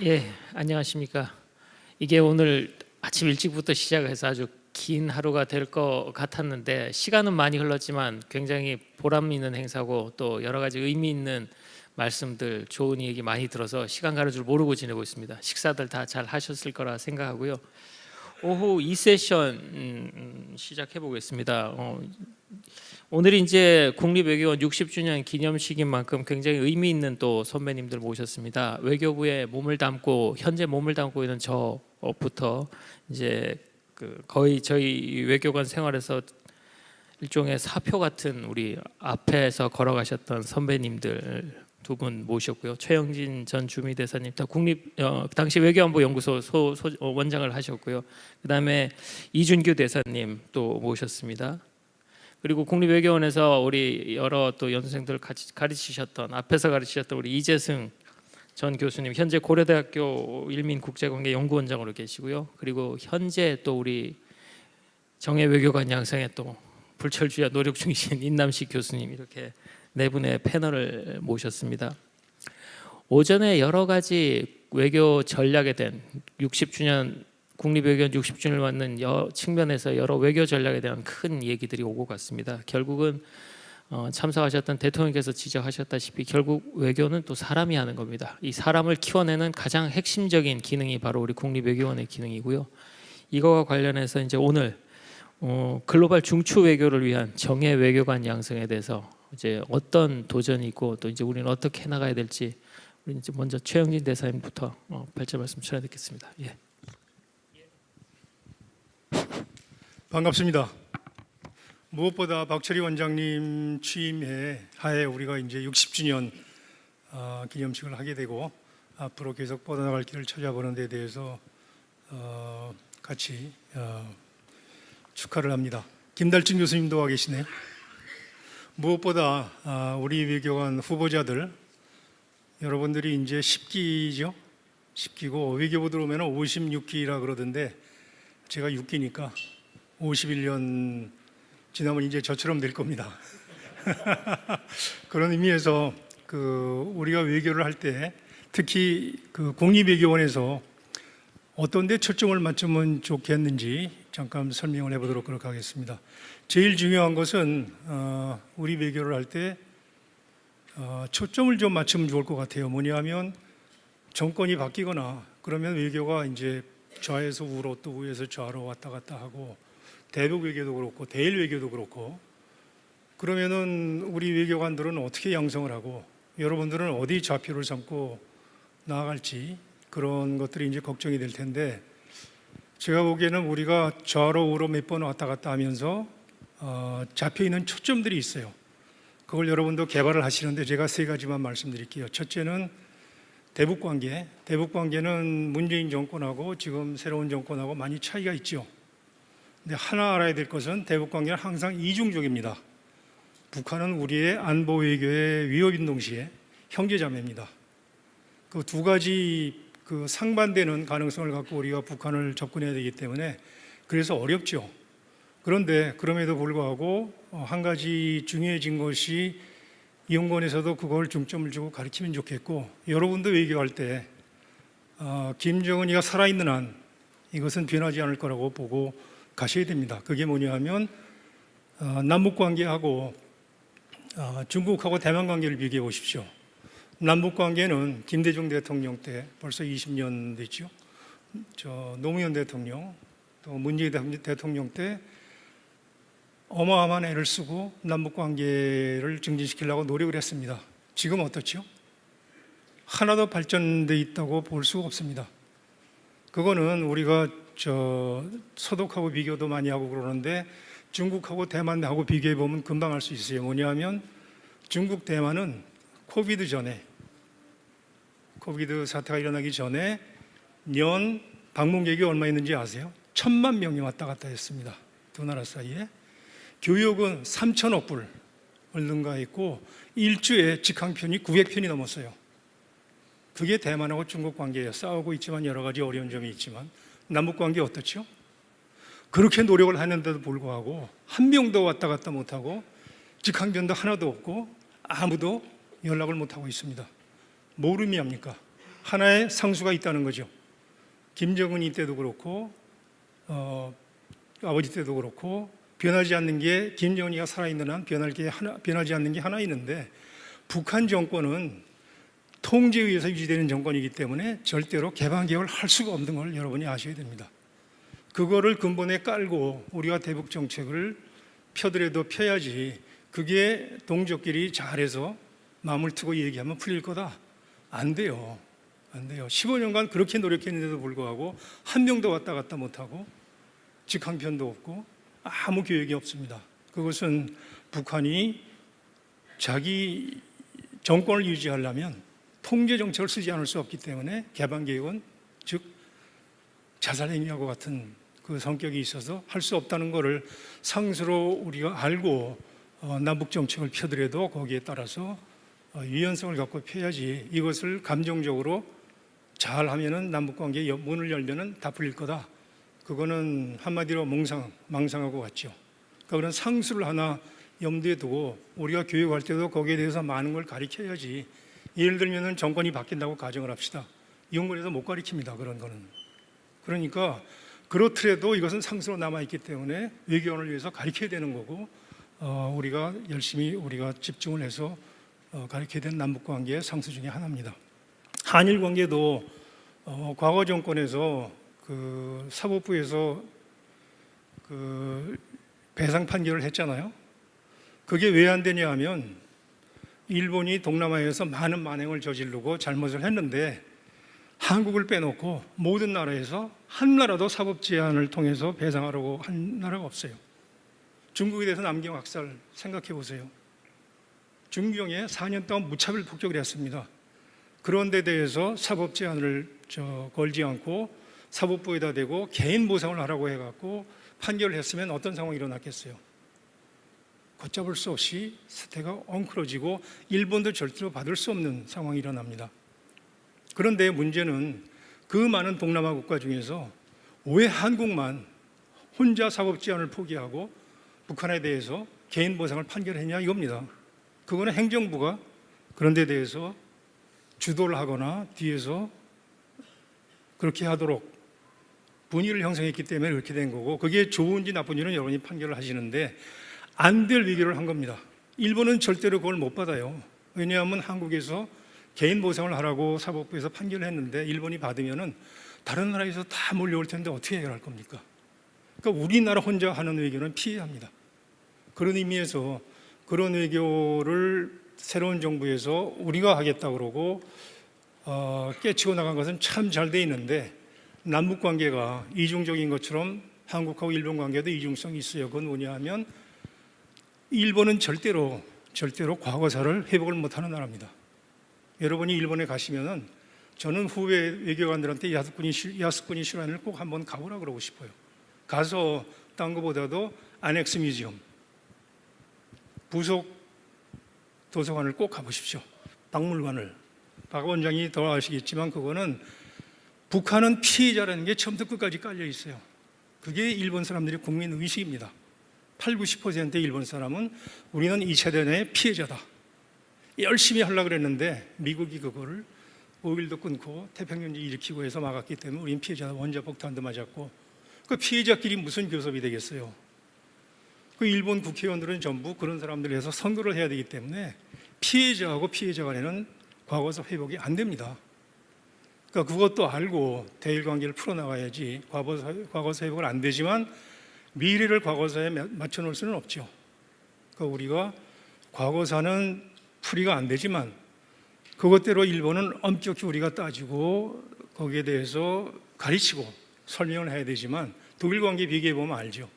예, 안녕하십니까. 이게 오늘 아침 일찍부터 시작해서 아주 긴 하루가 될 것 같았는데 시간은 많이 흘렀지만 굉장히 보람 있는 행사고 또 여러 가지 의미 있는 말씀들, 좋은 얘기 많이 들어서 시간 가는 줄 모르고 지내고 있습니다. 식사들 다 잘 하셨을 거라 생각하고요. 오후 2세션 시작해 보겠습니다. 오늘이 이제 국립외교원 60주년 기념식인 만큼 굉장히 의미 있는 또 선배님들 모셨습니다. 외교부에 몸을 담고 현재 몸을 담고 있는 저부터 이제 거의 저희 외교관 생활에서 일종의 사표 같은 우리 앞에서 걸어가셨던 선배님들 두 분 모셨고요. 최영진 전 주미대사님, 당시 외교안보 연구소 원장을 하셨고요. 그다음에 이준규 대사님 또 모셨습니다. 그리고 국립외교원에서 우리 여러 또 연수생들 같이 앞에서 가르치셨던 우리 이재승 전 교수님, 현재 고려대학교 일민국제관계 연구원장으로 계시고요. 그리고 현재 또 우리 정예외교관 양성에 또 불철주야 노력 중이신 인남식 교수님, 이렇게 네 분의 패널을 모셨습니다. 오전에 여러 가지 외교 전략에 대한 60주년 국립외교원 60주년을 맞는 측면에서 여러 외교 전략에 대한 큰 얘기들이 오고 갔습니다. 결국은 참석하셨던 대통령께서 지적하셨다시피 결국 외교는 또 사람이 하는 겁니다. 이 사람을 키워내는 가장 핵심적인 기능이 바로 우리 국립외교원의 기능이고요. 이거와 관련해서 이제 오늘 글로벌 중추 외교를 위한 정예 외교관 양성에 대해서 이제 어떤 도전이 있고 또 이제 우리는 어떻게 해나가야 될지 우리 이제 먼저 최영진 대사님부터 발제 말씀 전해 듣겠습니다. 예. 반갑습니다. 무엇보다 박철희 원장님 취임해 하에 우리가 이제 60주년 기념식을 하게 되고 앞으로 계속 뻗어나갈 길을 찾아보는 데 대해서 같이 축하를 합니다. 김달진 교수님도 와 계시네요. 무엇보다 우리 외교관 후보자들 여러분들이 이제 10기죠. 10기고 외교부 들어오면 56기라 그러던데 제가 6기니까 51년 지나면 이제 저처럼 될 겁니다. 그런 의미에서 우리가 외교를 할 때 특히 공립외교원에서 어떤 데 초점을 맞추면 좋겠는지 잠깐 설명을 해보도록 그렇게 하겠습니다. 제일 중요한 것은 우리 외교를 할 때 초점을 좀 맞추면 좋을 것 같아요. 뭐냐면 정권이 바뀌거나 그러면 외교가 이제 좌에서 우로 또 우에서 좌로 왔다 갔다 하고 대북 외교도 그렇고 대일 외교도 그렇고 그러면은 우리 외교관들은 어떻게 양성을 하고 여러분들은 어디 좌표를 삼고 나아갈지 그런 것들이 이제 걱정이 될 텐데 제가 보기에는 우리가 좌로 우로 몇 번 왔다 갔다 하면서 잡혀 있는 초점들이 있어요. 그걸 여러분도 개발을 하시는데 제가 세 가지만 말씀드릴게요. 첫째는 대북 관계. 대북 관계는 문재인 정권하고 지금 새로운 정권하고 많이 차이가 있죠. 근데 하나 알아야 될 것은 대북 관계는 항상 이중적입니다. 북한은 우리의 안보 외교의 위협인 동시에 형제자매입니다. 그 두 가지 상반되는 가능성을 갖고 우리가 북한을 접근해야 되기 때문에 그래서 어렵죠. 그런데 그럼에도 불구하고 한 가지 중요해진 것이 이용권에서도 그걸 중점을 주고 가르치면 좋겠고 여러분도 외교할 때 김정은이가 살아있는 한 이것은 변하지 않을 거라고 보고 가셔야 됩니다. 그게 뭐냐 하면 남북관계하고 중국하고 대만 관계를 비교해 보십시오. 남북관계는 김대중 대통령 때 벌써 20년 됐죠. 노무현 대통령 또 문재인 대통령 때 어마어마한 애를 쓰고 남북관계를 증진시키려고 노력을 했습니다. 지금 어떻죠? 하나도 발전돼 있다고 볼 수가 없습니다. 그거는 우리가 서독하고 비교도 많이 하고 그러는데 중국하고 대만하고 비교해 보면 금방 알 수 있어요. 뭐냐면 중국 대만은 코비드 사태가 일어나기 전에 년 방문객이 얼마 있는지 아세요? 1,000만 명이 왔다 갔다 했습니다. 두 나라 사이에. 교육은 3천억 불을 능가했고 일주에 직항편이 900편이 넘었어요. 그게 대만하고 중국 관계예요. 싸우고 있지만 여러 가지 어려운 점이 있지만 남북 관계 어떻죠? 그렇게 노력을 하는데도 불구하고 한 명도 왔다 갔다 못하고 직항편도 하나도 없고 아무도 연락을 못하고 있습니다. 뭘 의미합니까? 하나의 상수가 있다는 거죠. 김정은이 때도 그렇고 아버지 때도 그렇고 변하지 않는 게 김정은이가 살아있는 한 변하지 않는 게 하나 있는데 북한 정권은 통제에 의해서 유지되는 정권이기 때문에 절대로 개방개혁을 할 수가 없는 걸 여러분이 아셔야 됩니다. 그거를 근본에 깔고 우리가 대북 정책을 펴더라도 펴야지 그게 동족끼리 잘해서 마음을 트고 얘기하면 풀릴 거다. 안 돼요. 안 돼요. 15년간 그렇게 노력했는데도 불구하고 한 명도 왔다 갔다 못하고 직항편도 없고 아무 계획이 없습니다. 그것은 북한이 자기 정권을 유지하려면 통제 정책을 쓰지 않을 수 없기 때문에 개방개혁은 즉 자살행위하고 같은 그 성격이 있어서 할 수 없다는 것을 상수로 우리가 알고 남북 정책을 펴더라도 거기에 따라서 유연성을 갖고 펴야지 이것을 감정적으로 잘 하면은 남북관계 문을 열면은 다 풀릴 거다. 그거는 한마디로 망상하고 같죠. 그러니까 그런 상수를 하나 염두에 두고 우리가 교육할 때도 거기에 대해서 많은 걸 가르쳐야지. 예를 들면은 정권이 바뀐다고 가정을 합시다. 연구에서 못 가르칩니다. 그런 거는. 그러니까 그렇더라도 이것은 상수로 남아있기 때문에 외교원을 위해서 가르쳐야 되는 거고 우리가 열심히 우리가 집중을 해서 가르쳐야 되는 남북관계의 상수 중에 하나입니다. 한일 관계도 과거 정권에서 그 사법부에서 그 배상 판결을 했잖아요. 그게 왜 안 되냐 하면 일본이 동남아에서 많은 만행을 저지르고 잘못을 했는데 한국을 빼놓고 모든 나라에서 한 나라도 사법 제한을 통해서 배상하려고 한 나라가 없어요. 중국에 대해서 남경 학살 생각해 보세요. 중경에 4년 동안 무차별 폭격을 했습니다. 그런 데 대해서 사법 제한을 걸지 않고 사법부에다 대고 개인 보상을 하라고 해갖고 판결을 했으면 어떤 상황이 일어났겠어요? 걷잡을 수 없이 사태가 엉클어지고 일본도 절대로 받을 수 없는 상황이 일어납니다. 그런데 문제는 그 많은 동남아 국가 중에서 왜 한국만 혼자 사법 제한을 포기하고 북한에 대해서 개인 보상을 판결했냐 이겁니다. 그거는 행정부가 그런 데 대해서 주도를 하거나 뒤에서 그렇게 하도록 분위기를 형성했기 때문에 그렇게 된 거고 그게 좋은지 나쁜지는 여러분이 판결을 하시는데 안 될 위기를 한 겁니다. 일본은 절대로 그걸 못 받아요. 왜냐하면 한국에서 개인 보상을 하라고 사법부에서 판결을 했는데 일본이 받으면은 다른 나라에서 다 몰려올 텐데 어떻게 해결할 겁니까? 그러니까 우리나라 혼자 하는 외교는 피해야 합니다. 그런 의미에서 그런 외교를 새로운 정부에서 우리가 하겠다고 그러고 깨치고 나간 것은 참 잘 돼 있는데 남북 관계가 이중적인 것처럼 한국하고 일본 관계도 이중성이 있어요. 그건 뭐냐 하면 일본은 절대로 과거사를 회복을 못하는 나라입니다. 여러분이 일본에 가시면은 저는 후배 외교관들한테 야스쿠니 실화를 꼭 한번 가보라 그러고 싶어요. 가서 딴 거보다도 안엑스 뮤지엄 부속 도서관을 꼭 가보십시오. 박물관을. 박 원장이 더 아시겠지만 그거는 북한은 피해자라는 게 처음부터 끝까지 깔려 있어요. 그게 일본 사람들의 국민 의식입니다. 80~90%의 일본 사람은 우리는 2차 대전의 피해자다. 열심히 하려고 그랬는데 미국이 그거를 오일도 끊고 태평양전지 일으키고 해서 막았기 때문에 우리는 피해자다. 원자 폭탄도 맞았고 그 피해자끼리 무슨 교섭이 되겠어요. 그 일본 국회의원들은 전부 그런 사람들을 해서 선거를 해야 되기 때문에 피해자하고 피해자 간에는 과거사 회복이 안 됩니다. 그러니까 그것도 알고 대일 관계를 풀어나가야지 과거사 회복은 안 되지만 미래를 과거사에 맞춰놓을 수는 없죠. 그러니까 우리가 과거사는 풀이가 안 되지만 그것대로 일본은 엄격히 우리가 따지고 거기에 대해서 가르치고 설명을 해야 되지만 독일 관계 비교해 보면 알죠.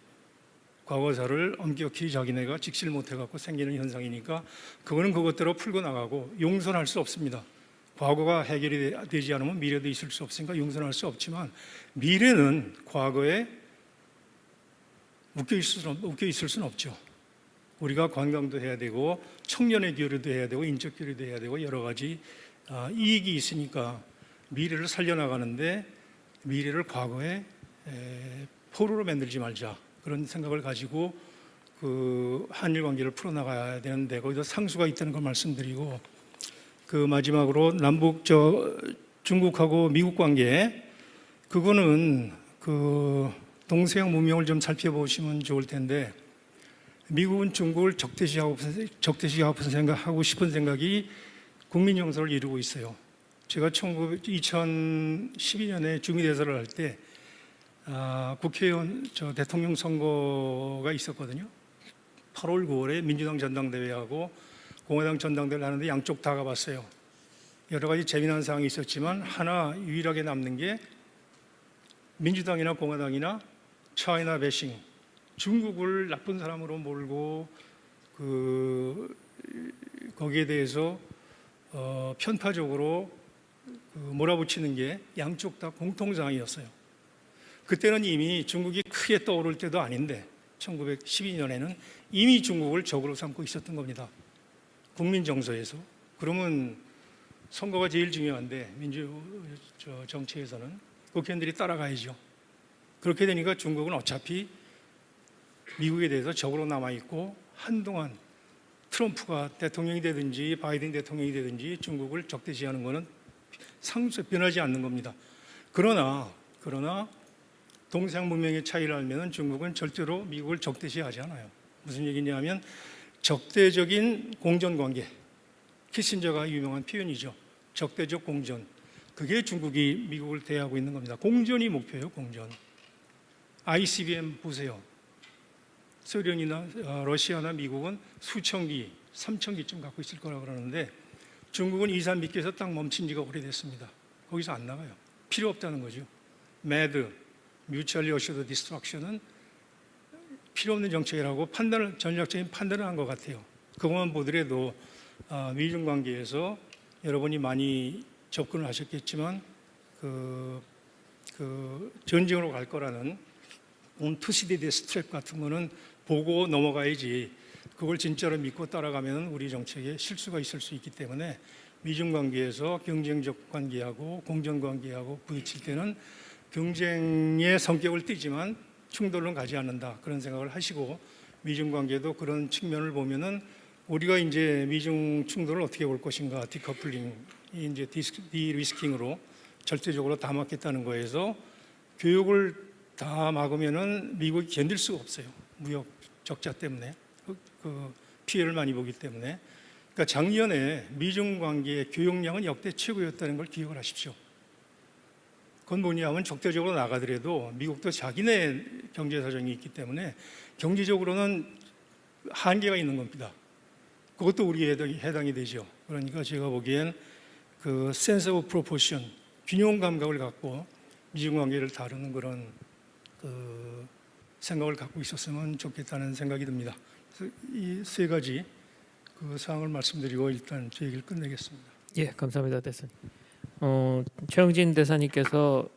과거사를 엄격히 자기네가 직시를 못해갖고 생기는 현상이니까 그거는 그것대로 풀고 나가고 용서는 할 수 없습니다. 과거가 해결이 되지 않으면 미래도 있을 수 없으니까 용서는 할 수 없지만 미래는 과거에 묶여 있을 수는 없죠. 우리가 관광도 해야 되고 청년의 교류도 해야 되고 인적 교류도 해야 되고 여러 가지 이익이 있으니까 미래를 살려나가는데 미래를 과거에 포로로 만들지 말자 그런 생각을 가지고 그 한일 관계를 풀어나가야 되는데 거기서 상수가 있다는 걸 말씀드리고 그 마지막으로 남북 중국하고 미국 관계, 그거는 그 동서양 문명을 좀 살펴보시면 좋을 텐데, 미국은 중국을 적대시하고 생각하고 싶은 생각이 국민 정서를 이루고 있어요. 제가 2012년에 중위 대사를 할 때 국회의원 대통령 선거가 있었거든요. 8월 9월에 민주당 전당대회하고 공화당 전당대회를 하는데 양쪽 다 가봤어요. 여러 가지 재미난 사항이 있었지만 하나 유일하게 남는 게 민주당이나 공화당이나 차이나 배싱, 중국을 나쁜 사람으로 몰고 거기에 대해서 편파적으로 몰아붙이는 게 양쪽 다 공통사항이었어요. 그때는 이미 중국이 크게 떠오를 때도 아닌데 1912년에는 이미 중국을 적으로 삼고 있었던 겁니다. 국민 정서에서. 그러면 선거가 제일 중요한데 정치에서는 국회의원들이 따라가야죠. 그렇게 되니까 중국은 어차피 미국에 대해서 적으로 남아있고 한동안 트럼프가 대통령이 되든지 바이든 대통령이 되든지 중국을 적대시하는 것은 상수 변하지 않는 겁니다. 그러나 동서양 문명의 차이를 알면 중국은 절대로 미국을 적대시하지 않아요. 무슨 얘기냐면 적대적인 공전관계, 키신저가 유명한 표현이죠. 적대적 공전. 그게 중국이 미국을 대하고 있는 겁니다. 공전이 목표예요. 공전. ICBM 보세요. 소련이나 러시아나 미국은 수천 기, 3천 기쯤 갖고 있을 거라고 그러는데 중국은 2, 3기께서 딱 멈춘 지가 오래됐습니다. 거기서 안 나가요. 필요 없다는 거죠. MAD, Mutually Assured Destruction은 필요 없는 정책이라고 전략적인 판단을 한 것 같아요. 그것만 보더라도 미중 관계에서 여러분이 많이 접근을 하셨겠지만 전쟁으로 갈 거라는 투시디드 스트랩 같은 거는 보고 넘어가야지 그걸 진짜로 믿고 따라가면 우리 정책에 실수가 있을 수 있기 때문에 미중 관계에서 경쟁적 관계하고 공정 관계하고 부딪힐 때는 경쟁의 성격을 띠지만 충돌은 가지 않는다 그런 생각을 하시고 미중 관계도 그런 측면을 보면은 우리가 이제 미중 충돌을 어떻게 볼 것인가 디커플링 이제 디리스킹으로 절대적으로 다 막겠다는 거에서 교육을 다 막으면은 미국이 견딜 수가 없어요. 무역 적자 때문에 그 피해를 많이 보기 때문에. 그러니까 작년에 미중 관계의 교역량은 역대 최고였다는 걸 기억을 하십시오. 그건 뭐냐면 적대적으로 나가더라도 미국도 자기네 경제 사정이 있기 때문에 경제적으로는 한계가 있는 겁니다. 그것도 우리에 해당이 되죠. 그러니까 제가 보기엔 그 sense of proportion, 균형 감각을 갖고 미중 관계를 다루는 그런 생각을 갖고 있었으면 좋겠다는 생각이 듭니다. 그래서 이 세 가지 그 사항을 말씀드리고 일단 제 얘기를 끝내겠습니다. 예, 감사합니다, 대사님. 최영진 대사님께서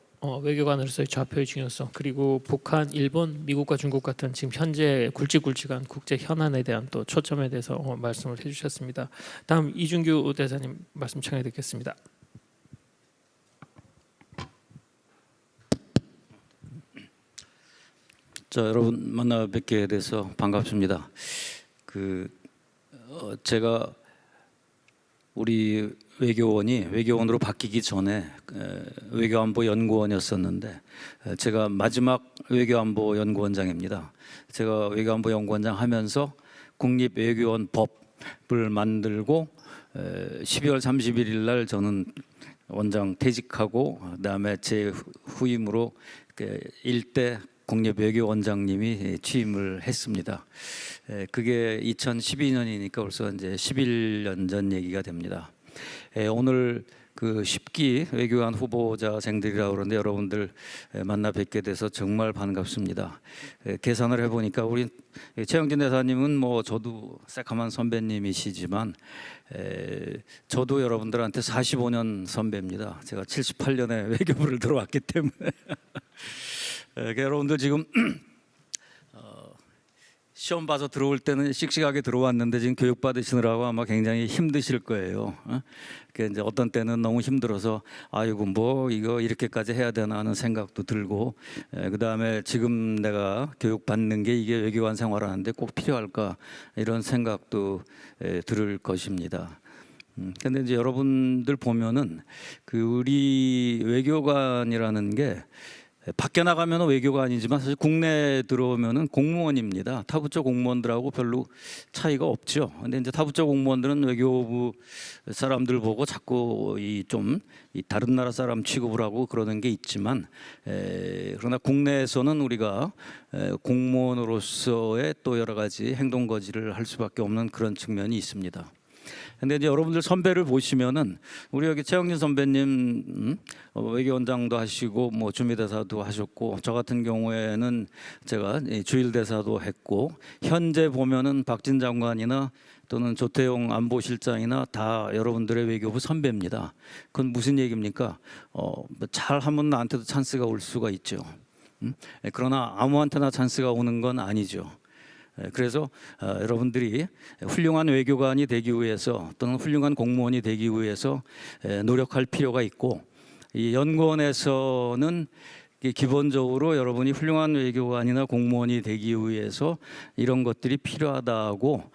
외교관으로서의 좌표의 중요성 그리고 북한, 일본, 미국과 중국 같은 지금 현재 굵직굵직한 국제 현안에 대한 또 초점에 대해서 말씀을 해주셨습니다. 다음 이준규 대사님 말씀 청해 듣겠습니다. 자, 여러분 만나 뵙게 돼서 반갑습니다. 제가 우리 외교원으로 바뀌기 전에 외교안보 연구원이었었는데 제가 마지막 외교안보 연구원장입니다. 제가 외교안보 연구원장 하면서 국립외교원 법을 만들고 12월 31일 날 저는 원장 퇴직하고 그다음에 제 후임으로 일대 국립외교원장님이 취임을 했습니다. 그게 2012년이니까 벌써 이제 11년 전 얘기가 됩니다. 오늘 그 10기 외교관 후보자생들이라고 그러는데 여러분들 만나 뵙게 돼서 정말 반갑습니다. 계산을 해보니까 우리 최영진 대사님은 뭐 저도 새카만 선배님이시지만 저도 여러분들한테 45년 선배입니다. 제가 78년에 외교부를 들어왔기 때문에 여러분들 지금 시험 봐서 들어올 때는 씩씩하게 들어왔는데 지금 교육 받으시느라고 아마 굉장히 힘드실 거예요. 그러니까 이제 어떤 때는 너무 힘들어서 아이고 뭐 이거 이렇게까지 해야 되나 하는 생각도 들고 그 다음에 지금 내가 교육 받는 게 이게 외교관 생활하는데 꼭 필요할까 이런 생각도 들을 것입니다. 근데 이제 여러분들 보면은 그 우리 외교관이라는 게 밖에 나가면 외교관이지만 사실 국내에 들어오면은 공무원입니다. 타부처 공무원들하고 별로 차이가 없죠. 근데 이제 타부처 공무원들은 외교부 사람들 보고 자꾸 이 다른 나라 사람 취급을 하고 그러는 게 있지만, 그러나 국내에서는 우리가 공무원으로서의 또 여러 가지 행동 거지를 할 수밖에 없는 그런 측면이 있습니다. 근데 이제 여러분들 선배를 보시면은 우리 여기 최영진 선배님 외교원장도 하시고 뭐 주미대사도 하셨고, 저 같은 경우에는 제가 주일대사도 했고, 현재 보면은 박진 장관이나 또는 조태용 안보실장이나 다 여러분들의 외교부 선배입니다. 그건 무슨 얘기입니까? 잘하면 나한테도 찬스가 올 수가 있죠. 그러나 아무한테나 찬스가 오는 건 아니죠. 그래서 여러분들이 훌륭한 외교관이 되기 위해서 또는 훌륭한 공무원이 되기 위해서 노력할 필요가 있고, 이 연구원에서는 기본적으로 여러분이 훌륭한 외교관이나 공무원이 되기 위해서 이런 것들이 필요하다고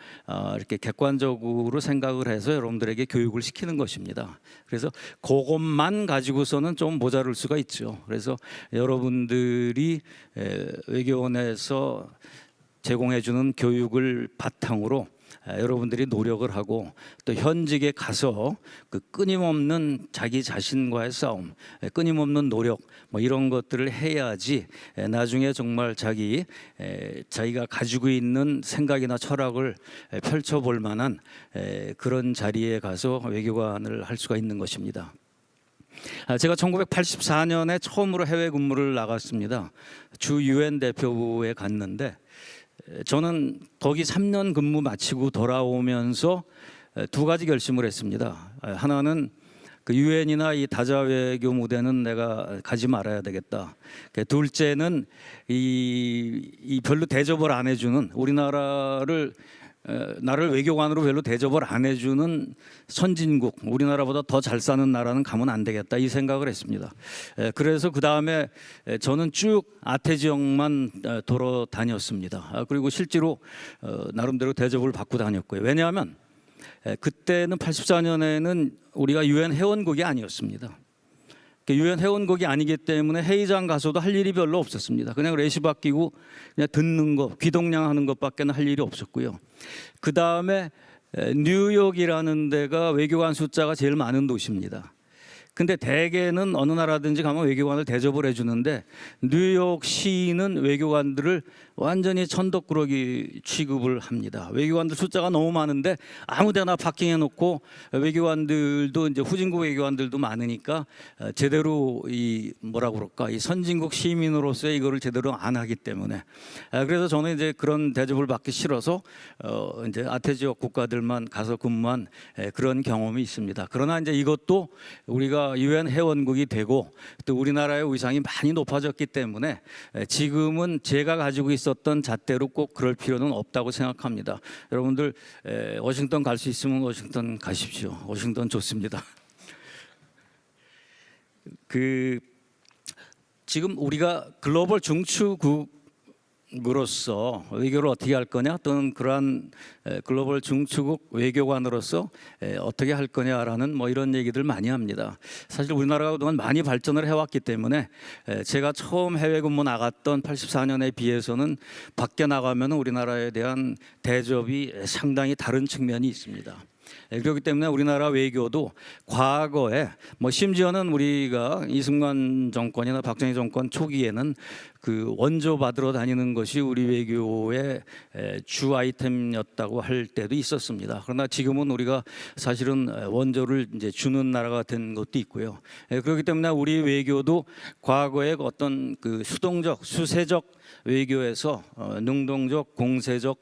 이렇게 객관적으로 생각을 해서 여러분들에게 교육을 시키는 것입니다. 그래서 그것만 가지고서는 좀 모자랄 수가 있죠. 그래서 여러분들이 외교원에서 제공해주는 교육을 바탕으로 여러분들이 노력을 하고, 또 현직에 가서 그 끊임없는 자기 자신과의 싸움, 끊임없는 노력, 뭐 이런 것들을 해야지 나중에 정말 자기가 가지고 있는 생각이나 철학을 펼쳐볼 만한 그런 자리에 가서 외교관을 할 수가 있는 것입니다. 제가 1984년에 처음으로 해외 근무를 나갔습니다. 주 유엔 대표부에 갔는데, 저는 거기 3년 근무 마치고 돌아오면서 두 가지 결심을 했습니다. 하나는 그 유엔이나 이 다자 외교 무대는 내가 가지 말아야 되겠다. 둘째는 이 별로 대접을 안 해주는, 나를 외교관으로 별로 대접을 안 해주는 선진국, 우리나라보다 더 잘 사는 나라는 가면 안 되겠다, 이 생각을 했습니다. 그래서 그 다음에 저는 쭉 아태 지역만 돌아다녔습니다. 그리고 실제로 나름대로 대접을 받고 다녔고요. 왜냐하면 그때는 84년에는 우리가 유엔 회원국이 아니었습니다. 유엔 회원국이 아니기 때문에 회의장 가서도 할 일이 별로 없었습니다. 그냥 레시바 끼고 그냥 듣는 거, 귀동냥하는 것밖에는 할 일이 없었고요. 그 다음에 뉴욕이라는 데가 외교관 숫자가 제일 많은 도시입니다. 근데 대개는 어느 나라든지 가면 외교관을 대접을 해주는데, 뉴욕시는 외교관들을 완전히 천덕꾸러기 취급을 합니다. 외교관들 숫자가 너무 많은데 아무데나 파킹해 놓고, 외교관들도 이제 후진국 외교관들도 많으니까 제대로 이 선진국 시민으로서의 이거를 제대로 안 하기 때문에, 그래서 저는 이제 그런 대접을 받기 싫어서 이제 아태 지역 국가들만 가서 근무한 그런 경험이 있습니다. 그러나 이제 이것도 우리가 유엔 회원국이 되고 또 우리나라의 위상이 많이 높아졌기 때문에 지금은 제가 가지고 있었던 잣대로 꼭 그럴 필요는 없다고 생각합니다. 여러분들 워싱턴 갈 수 있으면 워싱턴 가십시오. 워싱턴 좋습니다. 지금 우리가 글로벌 중추국으로서 외교를 어떻게 할 거냐, 또는 그러한 글로벌 중추국 외교관으로서 어떻게 할 거냐라는 뭐 이런 얘기들 많이 합니다. 사실 우리나라가 그동안 많이 발전을 해왔기 때문에 제가 처음 해외 근무 나갔던 84년에 비해서는 밖에 나가면 우리나라에 대한 대접이 상당히 다른 측면이 있습니다. 그렇기 때문에 우리나라 외교도 과거에 심지어는 우리가 이승만 정권이나 박정희 정권 초기에는 그 원조 받으러 다니는 것이 우리 외교의 주 아이템이었다고 할 때도 있었습니다. 그러나 지금은 우리가 사실은 원조를 이제 주는 나라가 된 것도 있고요. 그렇기 때문에 우리 외교도 과거에 어떤 그 수동적, 수세적 외교에서 능동적, 공세적,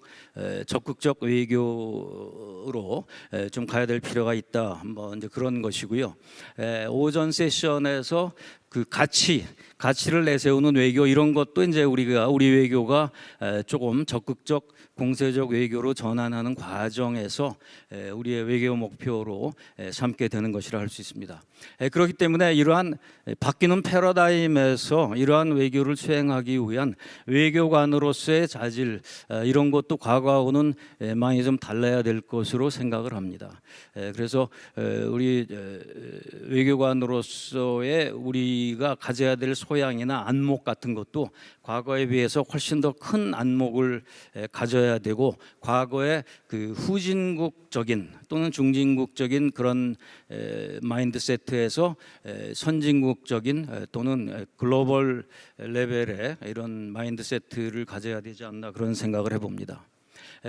적극적 외교로 좀 가야 될 필요가 있다. 이제 그런 것이고요. 오전 세션에서 그 가치를 내세우는 외교 이런 것도 이제 우리 외교가 조금 적극적 공세적 외교로 전환하는 과정에서 우리의 외교 목표로 삼게 되는 것이라 할 수 있습니다. 그렇기 때문에 이러한 바뀌는 패러다임에서 이러한 외교를 수행하기 위한 외교관으로서의 자질 이런 것도 과거하고는 많이 좀 달라야 될 것으로 생각을 합니다. 그래서 우리 외교관으로서의 우리가 가져야 될 소양이나 안목 같은 것도 과거에 비해서 훨씬 더 큰 안목을 가져야 되고, 과거의 그 후진국적인 또는 중진국적인 그런 마인드세트에서 선진국적인 또는 글로벌 레벨의 이런 마인드세트를 가져야 되지 않나 그런 생각을 해봅니다.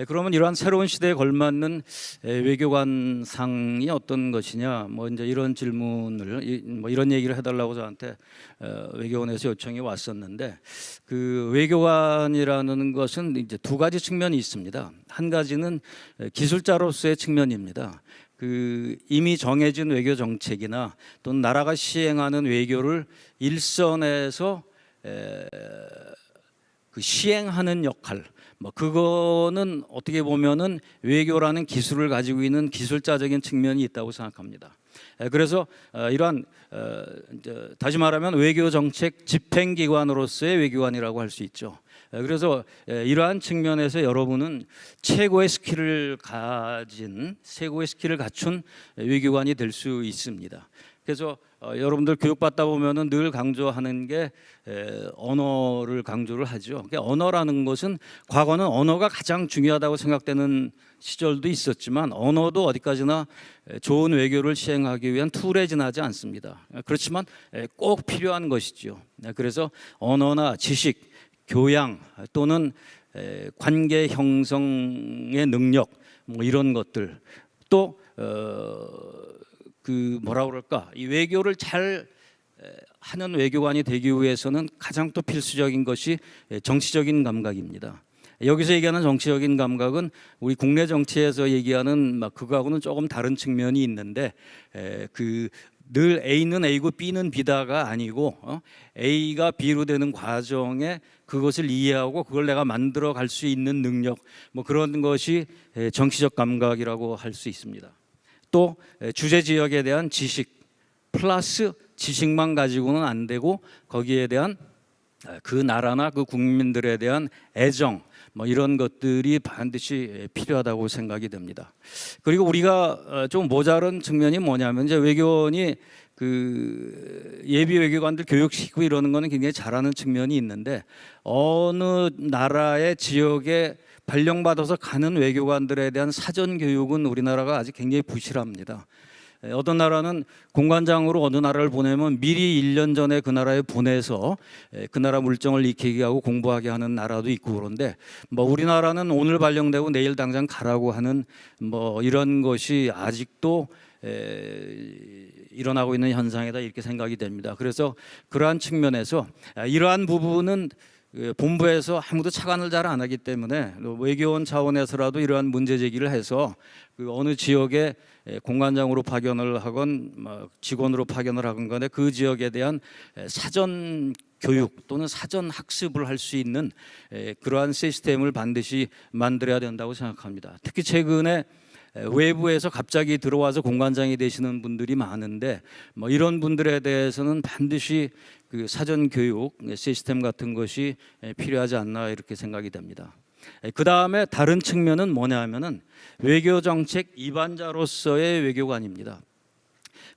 그러면 이러한 새로운 시대에 걸맞는 외교관상이 어떤 것이냐, 뭐 이제 이런 질문을 뭐 이런 얘기를 해달라고 저한테 외교원에서 요청이 왔었는데, 그 외교관이라는 것은 이제 두 가지 측면이 있습니다. 한 가지는 기술자로서의 측면입니다. 그 이미 정해진 외교 정책이나 또는 나라가 시행하는 외교를 일선에서 그 시행하는 역할, 뭐 그거는 어떻게 보면은 외교라는 기술을 가지고 있는 기술자적인 측면이 있다고 생각합니다. 그래서 이러한 다시 말하면 외교 정책 집행기관으로서의 외교관이라고 할 수 있죠. 그래서 이러한 측면에서 여러분은 최고의 스킬을 갖춘 외교관이 될 수 있습니다. 그래서 여러분들 교육받다 보면은 늘 강조하는 게 언어를 강조를 하죠. 그러니까 언어라는 것은 과거는 언어가 가장 중요하다고 생각되는 시절도 있었지만, 언어도 어디까지나 좋은 외교를 시행하기 위한 툴에 지나지 않습니다. 그렇지만 꼭 필요한 것이죠. 그래서 언어나 지식, 교양 또는 관계 형성의 능력, 뭐 이런 것들, 또 그 뭐라 그럴까, 이 외교를 잘 하는 외교관이 되기 위해서는 가장 또 필수적인 것이 정치적인 감각입니다. 여기서 얘기하는 정치적인 감각은 우리 국내 정치에서 얘기하는 막 그거하고는 조금 다른 측면이 있는데, 그 늘 A는 A고 B는 B다가 아니고 A가 B로 되는 과정에 그것을 이해하고 그걸 내가 만들어 갈 수 있는 능력, 뭐 그런 것이 정치적 감각이라고 할 수 있습니다. 또 주재 지역에 대한 지식 플러스 지식만 가지고는 안 되고, 거기에 대한 그 나라나 그 국민들에 대한 애정, 뭐 이런 것들이 반드시 필요하다고 생각이 됩니다. 그리고 우리가 좀 모자란 측면이 뭐냐면, 이제 외교원이 그 예비 외교관들 교육시키고 이러는 거는 굉장히 잘하는 측면이 있는데, 어느 나라의 지역에 발령받아서 가는 외교관들에 대한 사전 교육은 우리나라가 아직 굉장히 부실합니다. 어떤 나라는 공관장으로 어느 나라를 보내면 미리 1년 전에 그 나라에 보내서 그 나라 물정을 익히게 하고 공부하게 하는 나라도 있고, 그런데 뭐 우리나라는 오늘 발령되고 내일 당장 가라고 하는 뭐 이런 것이 아직도 일어나고 있는 현상이다, 이렇게 생각이 됩니다. 그래서 그러한 측면에서 이러한 부분은 본부에서 아무도 차관을 잘 안 하기 때문에 외교원 차원에서라도 이러한 문제 제기를 해서 그 어느 지역에 공관장으로 파견을 하건 직원으로 파견을 하건 간에 그 지역에 대한 사전 교육 또는 사전 학습을 할 수 있는 그러한 시스템을 반드시 만들어야 된다고 생각합니다. 특히 최근에 외부에서 갑자기 들어와서 공관장이 되시는 분들이 많은데, 뭐 이런 분들에 대해서는 반드시 그 사전 교육 시스템 같은 것이 필요하지 않나 이렇게 생각이 됩니다. 그 다음에 다른 측면은 뭐냐면은 외교 정책 입안자로서의 외교관입니다.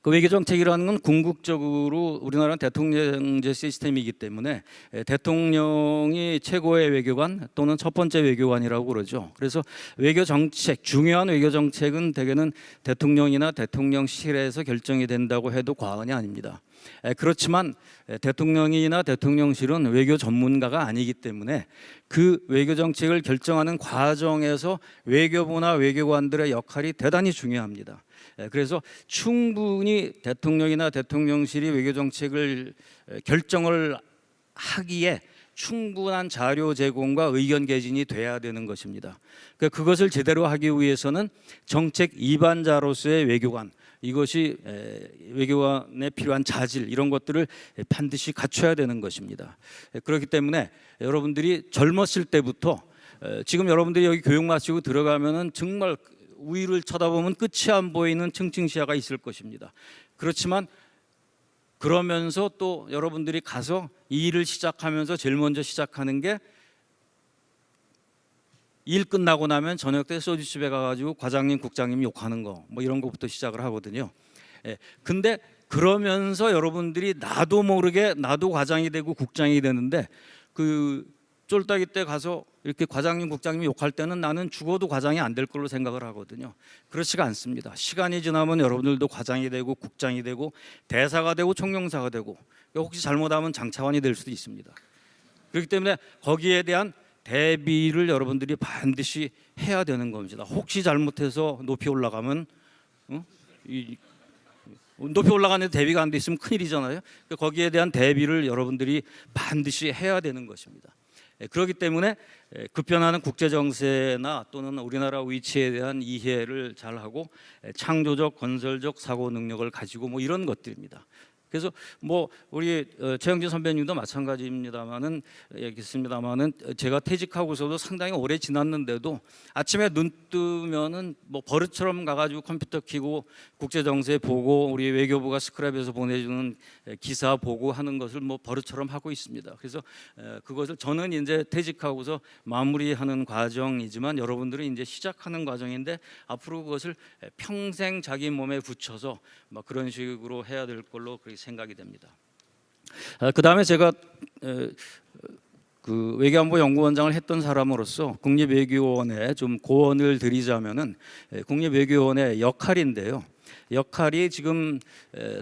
그 외교 정책이라는 건 궁극적으로 우리나라는 대통령제 시스템이기 때문에 대통령이 최고의 외교관 또는 첫 번째 외교관이라고 그러죠. 그래서 외교 정책, 중요한 외교 정책은 대개는 대통령이나 대통령실에서 결정이 된다고 해도 과언이 아닙니다. 그렇지만 대통령이나 대통령실은 외교 전문가가 아니기 때문에 그 외교 정책을 결정하는 과정에서 외교부나 외교관들의 역할이 대단히 중요합니다. 그래서 충분히 대통령이나 대통령실이 외교 정책을 결정을 하기에 충분한 자료 제공과 의견 개진이 돼야 되는 것입니다. 그것을 제대로 하기 위해서는 정책 입안자로서의 외교관, 이것이 외교관에 필요한 자질 이런 것들을 반드시 갖춰야 되는 것입니다. 그렇기 때문에 여러분들이 젊었을 때부터 지금 여러분들이 여기 교육 마치고 들어가면은 정말 위를 쳐다보면 끝이 안 보이는 층층시야가 있을 것입니다. 그렇지만 그러면서 또 여러분들이 가서 이 일을 시작하면서 제일 먼저 시작하는 게 일 끝나고 나면 저녁 때 소주집에 가가지고 과장님, 국장님 욕하는 거 뭐 이런 것부터 시작을 하거든요. 근데 그러면서 여러분들이 나도 모르게 나도 과장이 되고 국장이 되는데 그 쫄따기 때 가서 이렇게 과장님, 국장님 욕할 때는 나는 죽어도 과장이 안 될 걸로 생각을 하거든요. 그렇지가 않습니다. 시간이 지나면 여러분들도 과장이 되고 국장이 되고 대사가 되고 총영사가 되고 혹시 잘못하면 장차관이 될 수도 있습니다. 그렇기 때문에 거기에 대한 대비를 여러분들이 반드시 해야 되는 겁니다. 혹시 잘못해서 높이 올라가면 높이 올라가는데 대비가 안 돼 있으면 큰일이잖아요. 거기에 대한 대비를 여러분들이 반드시 해야 되는 것입니다. 그렇기 때문에 급변하는 국제 정세나 또는 우리나라 위치에 대한 이해를 잘하고 창조적, 건설적 사고 능력을 가지고 뭐 이런 것들입니다. 그래서 뭐 우리 최영진 선배님도 마찬가지입니다만은 얘기했습니다만은 제가 퇴직하고서도 상당히 오래 지났는데도 아침에 눈 뜨면은 뭐 버릇처럼 가가지고 컴퓨터 켜고 국제 정세 보고 우리 외교부가 스크랩에서 보내주는 기사 보고 하는 것을 뭐 버릇처럼 하고 있습니다. 그래서 그것을 저는 이제 퇴직하고서 마무리하는 과정이지만 여러분들은 이제 시작하는 과정인데 앞으로 그것을 평생 자기 몸에 붙여서 막 그런 식으로 해야 될 걸로 그렇게 생각이 됩니다. 그 다음에 제가 그 외교안보 연구원장을 했던 사람으로서 국립외교원에 좀 고언을 드리자면은 국립외교원의 역할인데요. 역할이 지금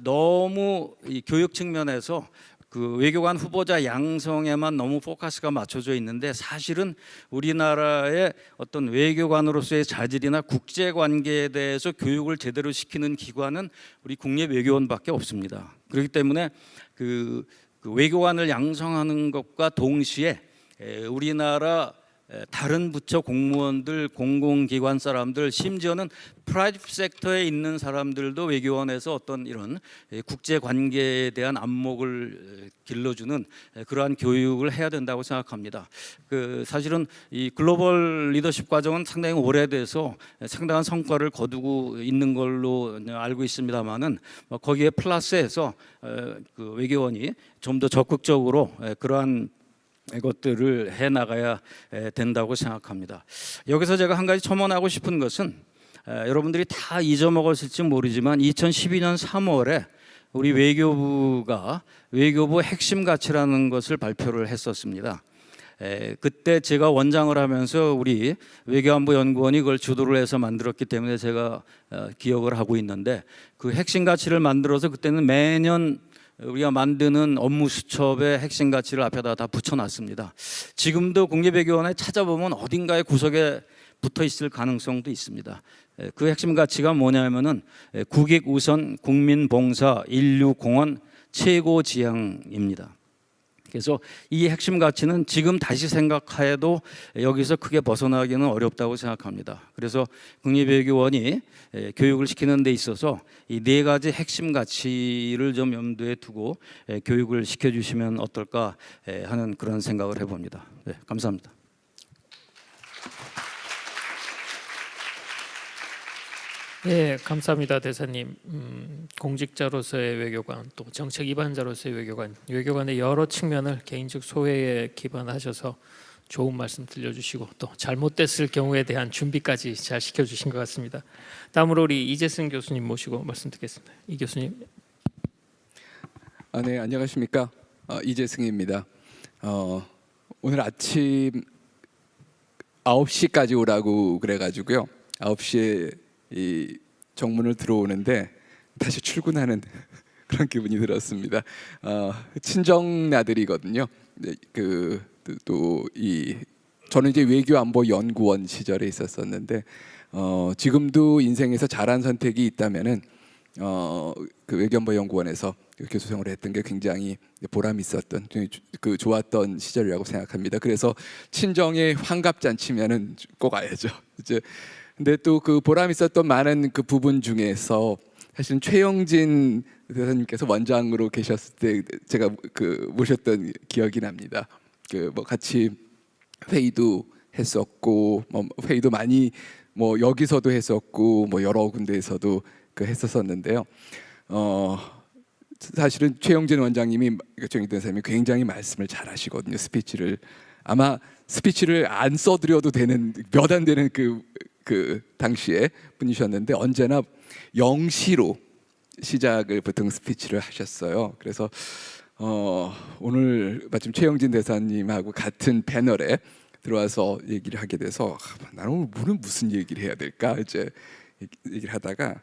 너무 이 교육 측면에서 그 외교관 후보자 양성에만 너무 포커스가 맞춰져 있는데 사실은 우리나라의 어떤 외교관으로서의 자질이나 국제 관계에 대해서 교육을 제대로 시키는 기관은 우리 국립외교원밖에 없습니다. 그렇기 때문에 그 외교관을 양성하는 것과 동시에 우리나라 다른 부처 공무원들, 공공기관 사람들, 심지어는 프라이빗 섹터에 있는 사람들도 외교원에서 어떤 이런 국제 관계에 대한 안목을 길러주는 그러한 교육을 해야 된다고 생각합니다. 그 사실은 이 글로벌 리더십 과정은 상당히 오래돼서 상당한 성과를 거두고 있는 걸로 알고 있습니다만은 거기에 플러스해서 그 외교원이 좀 더 적극적으로 그러한 것들을 해 나가야 된다고 생각합니다. 여기서 제가 한 가지 첨언하고 싶은 것은 여러분들이 다 잊어먹었을지 모르지만 2012년 3월에 우리 외교부가 외교부 핵심 가치라는 것을 발표를 했었습니다. 그때 제가 원장을 하면서 우리 외교안보 연구원이 그걸 주도를 해서 만들었기 때문에 제가 기억을 하고 있는데 그 핵심 가치를 만들어서 그때는 매년 우리가 만드는 업무 수첩에 핵심 가치를 앞에다 다 붙여놨습니다. 지금도 국립외교원에 찾아보면 어딘가에 구석에 붙어 있을 가능성도 있습니다. 그 핵심 가치가 뭐냐면은 국익 우선, 국민 봉사, 인류 공헌, 최고 지향입니다. 그래서 이 핵심 가치는 지금 다시 생각해도 여기서 크게 벗어나기는 어렵다고 생각합니다. 그래서 국립외교원이 교육을 시키는 데 있어서 이 네 가지 핵심 가치를 좀 염두에 두고 교육을 시켜주시면 어떨까 하는 그런 생각을 해봅니다. 네, 감사합니다. 네, 감사합니다, 대사님. 공직자로서의 외교관, 또 정책 위반자로서의 외교관, 외교관의 여러 측면을 개인적 소회에 기반하셔서 좋은 말씀 들려주시고 또 잘못됐을 경우에 대한 준비까지 잘 시켜주신 것 같습니다. 다음으로 우리 이재승 교수님 모시고 말씀 듣겠습니다. 이 교수님. 네, 안녕하십니까. 이재승입니다. 오늘 아침 9시까지 오라고 그래가지고요. 9시에 이 정문을 들어오는데 다시 출근하는 그런 기분이 들었습니다. 친정 아들이거든요. 네, 저는 이제 외교안보연구원 시절에 있었었는데 지금도 인생에서 잘한 선택이 있다면은 그 외교안보연구원에서 교수 생활을 했던 게 굉장히 보람 있었던 그 좋았던 시절이라고 생각합니다. 그래서 친정에 환갑잔치면은 꼭 와야죠. 이제 근데 또 그 보람 있었던 많은 그 부분 중에서 사실은 최영진 대사님께서 원장으로 계셨을 때 제가 모셨던 기억이 납니다. 뭐 같이 회의도 했었고, 뭐 회의도 많이 뭐 여기서도 했었고, 뭐 여러 군데에서도 했었었는데요. 사실은 최영진 원장님이 최영진 대사님이 굉장히 말씀을 잘하시거든요. 스피치를 아마 스피치를 안 써드려도 되는 몇 안 되는 그 당시에 분이셨는데 언제나 영시로 시작을 보통 스피치를 하셨어요. 그래서 오늘 마침 최영진 대사님하고 같은 패널에 들어와서 얘기를 하게 돼서 나는 오늘 무슨 얘기를 해야 될까 이제 얘기를 하다가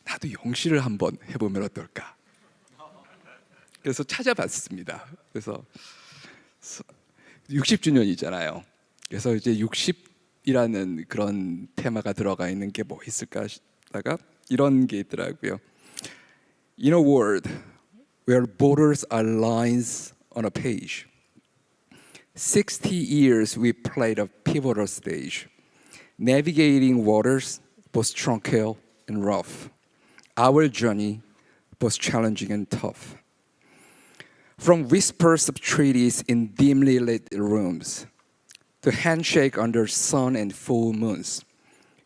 나도 영시를 한번 해보면 어떨까. 그래서 찾아봤습니다. 그래서 60주년이잖아요. 그래서 이제 60이라는 그런 테마가 들어가 있는 게 뭐 있을까 하다가 이런 게 있더라고요. In a world where borders are lines on a page, 60 years we played a pivotal stage, navigating waters both tranquil and rough. Our journey was challenging and tough. From whispers of treaties in dimly lit rooms to handshake under sun and full moons,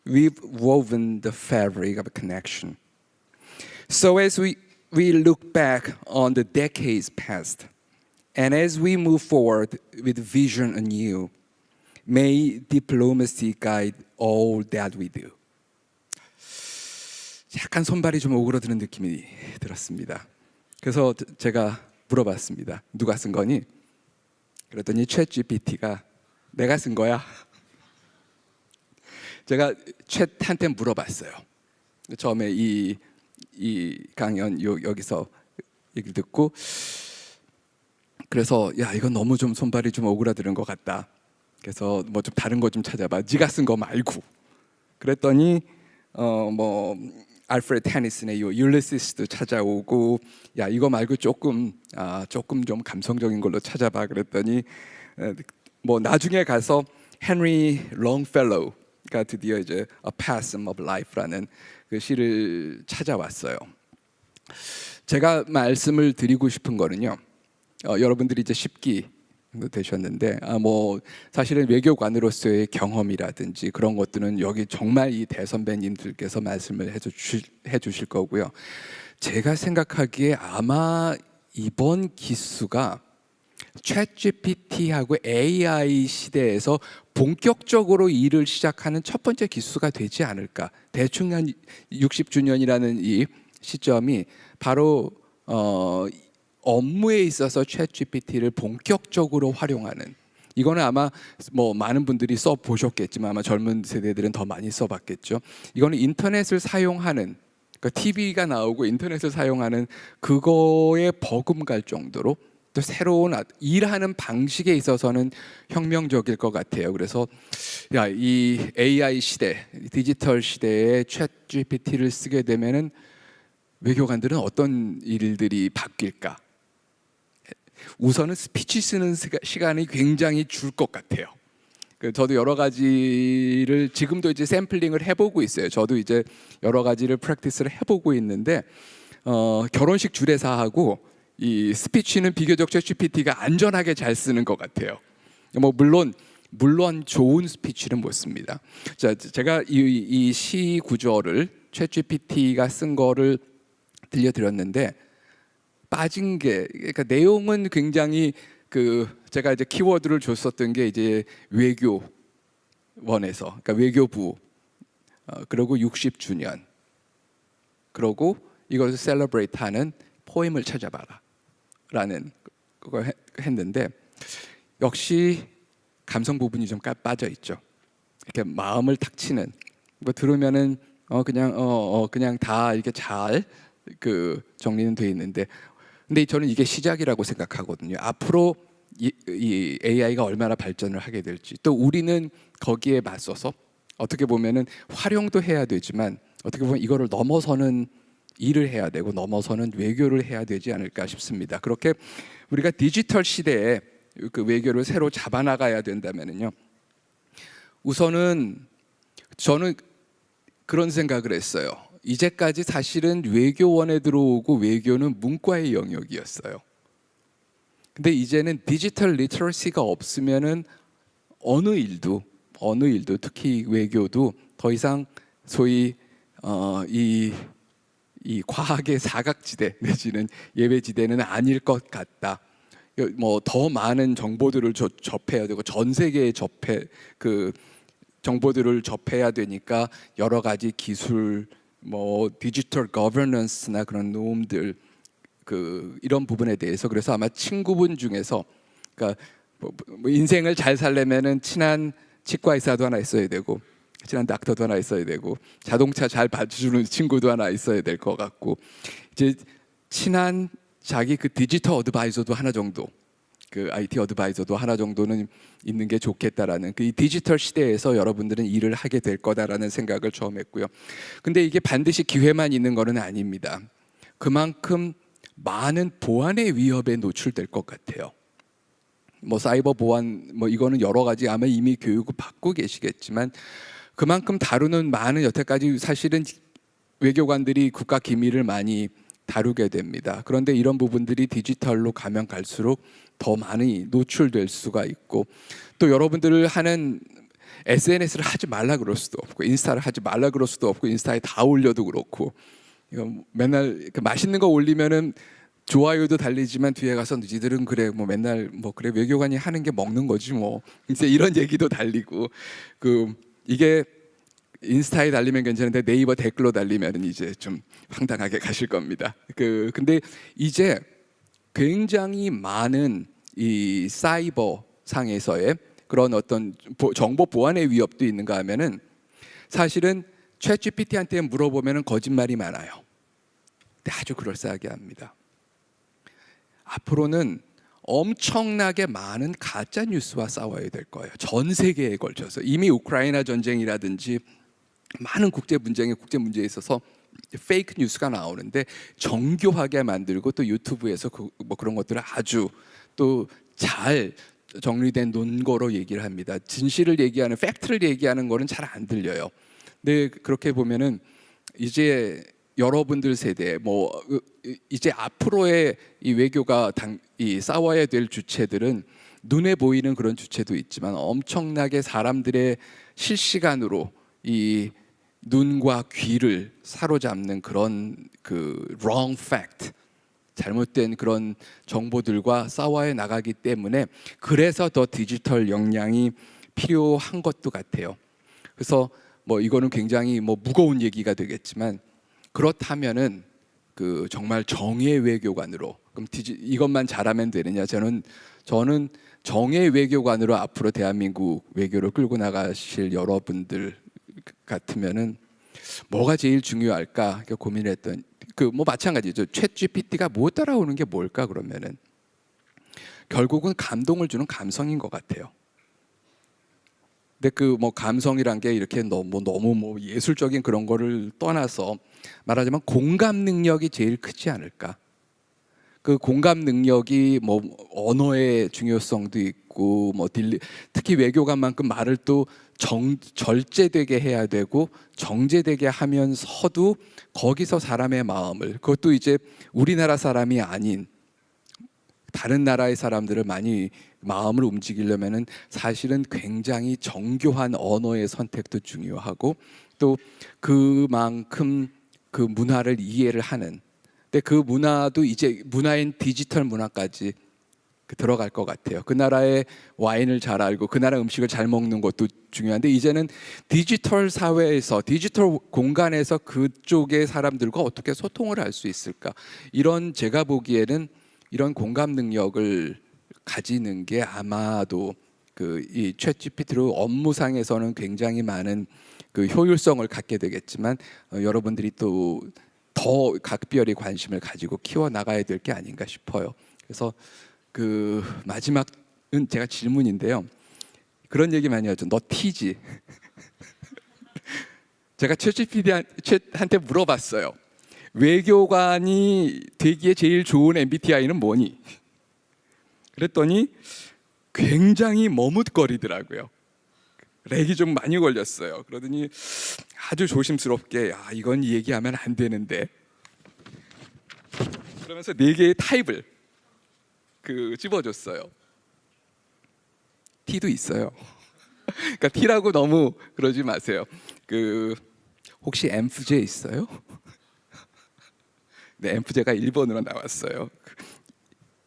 we've woven the fabric of a connection. So as we look back on the decades past, and as we move forward with vision anew, may diplomacy guide all that we do. 약간 손발이 좀 오그라드는 느낌이 들었습니다. 그래서 제가 물어봤습니다. 누가 쓴 거니? 그랬더니 챗GPT가 내가 쓴 거야. 제가 챗한테 물어봤어요. 처음에 이 강연 여기서 얘기를 듣고 그래서 야 이건 너무 좀 손발이 좀 오그라드는 것 같다. 그래서 뭐 좀 다른 거 좀 찾아봐. 네가 쓴 거 말고. 그랬더니 뭐 알프레드 테니슨의 율리시스도 찾아오고 야 이거 말고 조금 좀 감성적인 걸로 찾아봐. 그랬더니 뭐 나중에 가서 헨리 롱펠로우가 드디어 이제 A Passion of Life라는 그 시를 찾아왔어요. 제가 말씀을 드리고 싶은 거는요. 여러분들이 이제 10기 되셨는데 뭐 사실은 외교관으로서의 경험이라든지 그런 것들은 여기 정말 이 대선배님들께서 말씀을 해주실 거고요. 제가 생각하기에 아마 이번 기수가 챗GPT하고 AI 시대에서 본격적으로 일을 시작하는 첫 번째 기수가 되지 않을까. 대충 한 60주년이라는 이 시점이 바로 업무에 있어서 챗GPT를 본격적으로 활용하는 이거는 아마 뭐 많은 분들이 써 보셨겠지만 아마 젊은 세대들은 더 많이 써봤겠죠. 이거는 인터넷을 사용하는 그러니까 TV가 나오고 인터넷을 사용하는 그거에 버금갈 정도로 또 새로운 일하는 방식에 있어서는 혁명적일 것 같아요. 그래서 야, 이 AI 시대, 디지털 시대에 챗GPT를 쓰게 되면은 외교관들은 어떤 일들이 바뀔까? 우선은 스피치 쓰는 시간이 굉장히 줄 것 같아요. 저도 여러 가지를 지금도 이제 샘플링을 해보고 있어요. 저도 이제 여러 가지를 프랙티스를 해보고 있는데 결혼식 주례사하고 이 스피치는 비교적 챗GPT가 안전하게 잘 쓰는 것 같아요. 뭐 물론 좋은 스피치는 못 씁니다. 자, 제가 이 시 구절을 챗GPT가 쓴 거를 들려드렸는데 빠진 게 그러니까 내용은 굉장히 제가 이제 키워드를 줬었던 게 이제 외교원에서 그러니까 외교부 그리고 60주년 그리고 이것을 셀러브레이트하는 포엠을 찾아봐라라는 걸 했는데 역시 감성 부분이 좀 빠져 있죠. 이렇게 마음을 탁 치는 뭐 들으면은 그냥 다 이렇게 잘 정리는 돼 있는데 근데 저는 이게 시작이라고 생각하거든요. 앞으로 이 AI가 얼마나 발전을 하게 될지 또 우리는 거기에 맞서서 어떻게 보면은 활용도 해야 되지만 어떻게 보면 이거를 넘어서는 일을 해야 되고 넘어서는 외교를 해야 되지 않을까 싶습니다. 그렇게 우리가 디지털 시대에 그 외교를 새로 잡아나가야 된다면은요. 우선은 저는 그런 생각을 했어요. 이제까지 사실은 외교원에 들어오고 외교는 문과의 영역이었어요. 근데 이제는 디지털 리터러시가 없으면은 어느 일도 특히 외교도 더 이상 소위 이 과학의 사각지대 내지는 예외지대는 아닐 것 같다. 뭐 더 많은 정보들을 접해야 되고 전 세계에 그 정보들을 접해야 되니까 여러 가지 기술, 뭐 디지털 거버넌스나 그런 노움들 이런 부분에 대해서 그래서 아마 친구분 중에서 그러니까 뭐 인생을 잘 살려면은 친한 치과 의사도 하나 있어야 되고 친한 닥터도 하나 있어야 되고 자동차 잘 봐주는 친구도 하나 있어야 될 것 같고 이제 친한 자기 그 디지털 어드바이저도 하나 정도 그 IT 어드바이저도 하나 정도는 있는 게 좋겠다라는 그 이 디지털 시대에서 여러분들은 일을 하게 될 거다라는 생각을 처음 했고요. 근데 이게 반드시 기회만 있는 거는 아닙니다. 그만큼 많은 보안의 위협에 노출될 것 같아요. 뭐 사이버 보안 뭐 이거는 여러 가지 아마 이미 교육을 받고 계시겠지만 그만큼 다루는 많은 여태까지 사실은 외교관들이 국가 기밀을 많이 다루게 됩니다. 그런데 이런 부분들이 디지털로 가면 갈수록 더 많이 노출될 수가 있고 또 여러분들을 하는 SNS를 하지 말라 그럴 수도 없고 인스타를 하지 말라 그럴 수도 없고 인스타에 다 올려도 그렇고 이거 맨날 맛있는 거 올리면은 좋아요도 달리지만 뒤에 가서 너희들은 그래 뭐 맨날 뭐 그래 외교관이 하는 게 먹는 거지 뭐 이제 이런 얘기도 달리고 이게 인스타에 달리면 괜찮은데 네이버 댓글로 달리면 이제 좀 황당하게 가실 겁니다. 근데 이제 굉장히 많은 이 사이버 상에서의 그런 어떤 정보 보안의 위협도 있는가 하면은 사실은 챗GPT한테 물어보면은 거짓말이 많아요. 근데 아주 그럴싸하게 합니다. 앞으로는 엄청나게 많은 가짜 뉴스와 싸워야 될 거예요. 전 세계에 걸쳐서 이미 우크라이나 전쟁이라든지 많은 국제 문제에 있어서 페이크 뉴스가 나오는데 정교하게 만들고 또 유튜브에서 뭐 그런 것들을 아주 또 잘 정리된 논거로 얘기를 합니다. 진실을 얘기하는 팩트를 얘기하는 거는 잘 안 들려요. 근데 그렇게 보면은 이제 여러분들 세대 뭐 이제 앞으로의 이 외교가 이 싸워야 될 주체들은 눈에 보이는 그런 주체도 있지만 엄청나게 사람들의 실시간으로 이 눈과 귀를 사로잡는 그런 wrong fact 잘못된 그런 정보들과 싸워야 나가기 때문에 그래서 더 디지털 역량이 필요한 것도 같아요. 그래서 뭐 이거는 굉장히 뭐 무거운 얘기가 되겠지만 그렇다면은 정말 정의 외교관으로 그럼 이것만 잘하면 되느냐? 저는 정의 외교관으로 앞으로 대한민국 외교를 끌고 나가실 여러분들 같으면은 뭐가 제일 중요할까 고민했던 뭐 마찬가지죠. 챗 GPT가 못 따라오는 게 뭘까 그러면은 결국은 감동을 주는 감성인 것 같아요. 근데 뭐 감성이란 게 이렇게 너무 뭐 예술적인 그런 거를 떠나서 말하자면 공감 능력이 제일 크지 않을까? 그 공감 능력이 뭐 언어의 중요성도 있고 뭐 특히 외교관만큼 말을 또 절제되게 해야 되고 정제되게 하면서도 거기서 사람의 마음을 그것도 이제 우리나라 사람이 아닌 다른 나라의 사람들을 많이 마음을 움직이려면은 사실은 굉장히 정교한 언어의 선택도 중요하고 또 그만큼 그 문화를 이해를 하는 근데 그 문화도 이제 문화인 디지털 문화까지 들어갈 것 같아요. 그 나라의 와인을 잘 알고 그 나라 음식을 잘 먹는 것도 중요한데 이제는 디지털 사회에서 디지털 공간에서 그쪽의 사람들과 어떻게 소통을 할 수 있을까 이런 제가 보기에는 이런 공감 능력을 가지는 게 아마도 이 챗GPT로 업무상에서는 굉장히 많은 효율성을 갖게 되겠지만 여러분들이 또 더 각별히 관심을 가지고 키워 나가야 될 게 아닌가 싶어요. 그래서 마지막은 제가 질문인데요. 그런 얘기 많이 하죠. 너 T지? 제가 챗GPT한테 물어봤어요. 외교관이 되기에 제일 좋은 MBTI는 뭐니? 그랬더니 굉장히 머뭇거리더라고요. 렉이 좀 많이 걸렸어요. 그러더니 아주 조심스럽게 이건 얘기하면 안 되는데 그러면서 4개의 타입을 집어줬어요. T도 있어요. 그러니까 T라고 너무 그러지 마세요. 혹시 MFJ 있어요? 네, MFJ가 1번으로 나왔어요.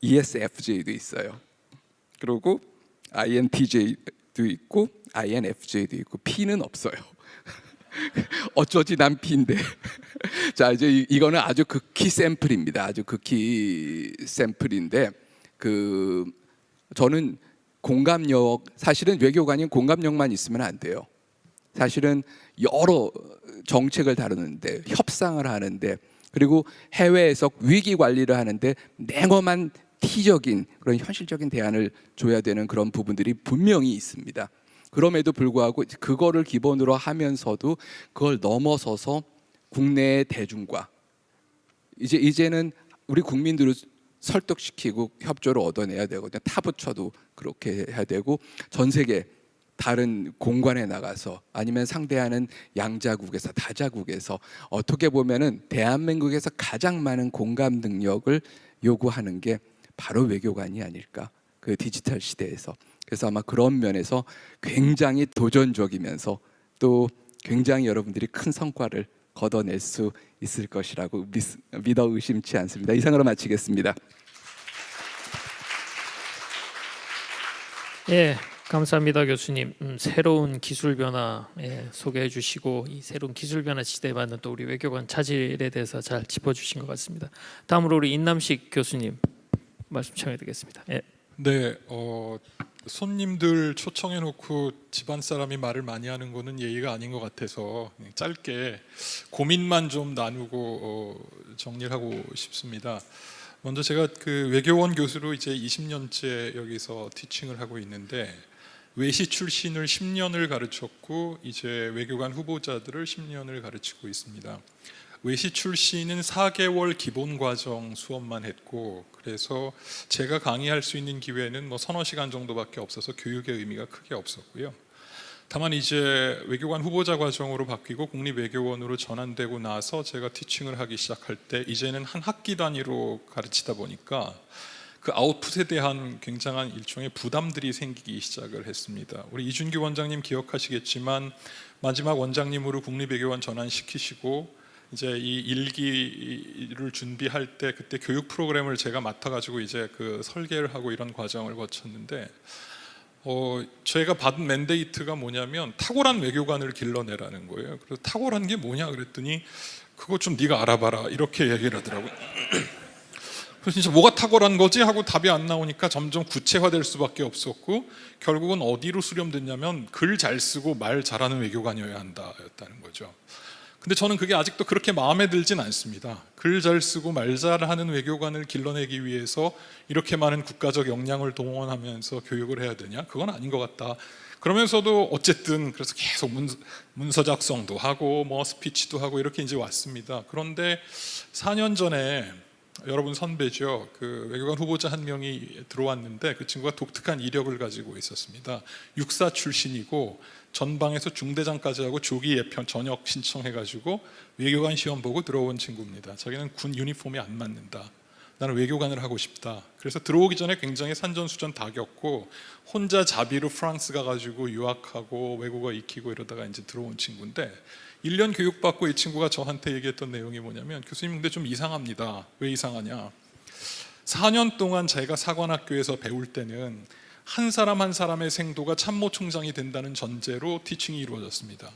ESFJ도 있어요. 그리고 INTJ도 있고 INFJ도 있고 P는 없어요. 어쩌지 난 P인데. 자, 이제 이거는 아주 극히 샘플입니다. 아주 극히 샘플인데 저는 공감력, 사실은 외교관이 공감력만 있으면 안 돼요. 사실은 여러 정책을 다루는데, 협상을 하는데, 그리고 해외에서 위기 관리를 하는데 냉엄한 T적인 그런 현실적인 대안을 줘야 되는 그런 부분들이 분명히 있습니다. 그럼에도 불구하고 그거를 기본으로 하면서도 그걸 넘어서서 국내의 대중과 이제는 우리 국민들을 설득시키고 협조를 얻어내야 되거든요. 타부처도 그렇게 해야 되고 전 세계 다른 공간에 나가서 아니면 상대하는 양자국에서 다자국에서 어떻게 보면은 대한민국에서 가장 많은 공감 능력을 요구하는 게 바로 외교관이 아닐까, 그 디지털 시대에서. 그래서 아마 그런 면에서 굉장히 도전적이면서 또 굉장히 여러분들이 큰 성과를 거둬낼 수 있을 것이라고 믿어 의심치 않습니다. 이상으로 마치겠습니다. 예, 감사합니다, 교수님. 새로운 기술 변화 소개해 주시고 이 새로운 기술 변화 시대에 맞는 또 우리 외교관 차질에 대해서 잘 짚어주신 것 같습니다. 다음으로 우리 인남식 교수님 말씀 청해드리겠습니다. 예. 네, 손님들 초청해놓고 집안 사람이 말을 많이 하는 거는 예의가 아닌 것 같아서 짧게 고민만 좀 나누고 정리를 하고 싶습니다. 먼저 제가 외교원 교수로 이제 20년째 여기서 티칭을 하고 있는데 외시 출신을 10년을 가르쳤고 이제 외교관 후보자들을 10년을 가르치고 있습니다. 외시 출신은 4개월 기본 과정 수업만 했고 그래서 제가 강의할 수 있는 기회는 뭐 서너 시간 정도밖에 없어서 교육의 의미가 크게 없었고요. 다만 이제 외교관 후보자 과정으로 바뀌고 국립외교원으로 전환되고 나서 제가 티칭을 하기 시작할 때 이제는 한 학기 단위로 가르치다 보니까 그 아웃풋에 대한 굉장한 일종의 부담들이 생기기 시작을 했습니다. 우리 이준규 원장님 기억하시겠지만 마지막 원장님으로 국립외교원 전환시키시고 이제 이 일기를 준비할 때 그때 교육 프로그램을 제가 맡아가지고 이제 설계를 하고 이런 과정을 거쳤는데 제가 받은 맨데이트가 뭐냐면 탁월한 외교관을 길러내라는 거예요. 그래서 탁월한 게 뭐냐 그랬더니 그거 좀 네가 알아봐라 이렇게 얘기를 하더라고요. 그래서 진짜 뭐가 탁월한 거지 하고 답이 안 나오니까 점점 구체화될 수밖에 없었고 결국은 어디로 수렴됐냐면 글 잘 쓰고 말 잘하는 외교관이어야 한다였다는 거죠. 근데 저는 그게 아직도 그렇게 마음에 들진 않습니다. 글 잘 쓰고 말 잘하는 외교관을 길러내기 위해서 이렇게 많은 국가적 역량을 동원하면서 교육을 해야 되냐? 그건 아닌 것 같다. 그러면서도 어쨌든 그래서 계속 문서 작성도 하고 뭐 스피치도 하고 이렇게 이제 왔습니다. 그런데 4년 전에 여러분 선배죠. 외교관 후보자 한 명이 들어왔는데 그 친구가 독특한 이력을 가지고 있었습니다. 육사 출신이고 전방에서 중대장까지 하고 조기 예편 전역 신청해가지고 외교관 시험 보고 들어온 친구입니다. 자기는 군 유니폼이 안 맞는다. 나는 외교관을 하고 싶다. 그래서 들어오기 전에 굉장히 산전수전 다 겪고 혼자 자비로 프랑스 가가지고 유학하고 외국어 익히고 이러다가 이제 들어온 친구인데 1년 교육받고 이 친구가 저한테 얘기했던 내용이 뭐냐면 교수님 근데 좀 이상합니다. 왜 이상하냐? 4년 동안 제가 사관학교에서 배울 때는 한 사람 한 사람의 생도가 참모총장이 된다는 전제로 티칭이 이루어졌습니다.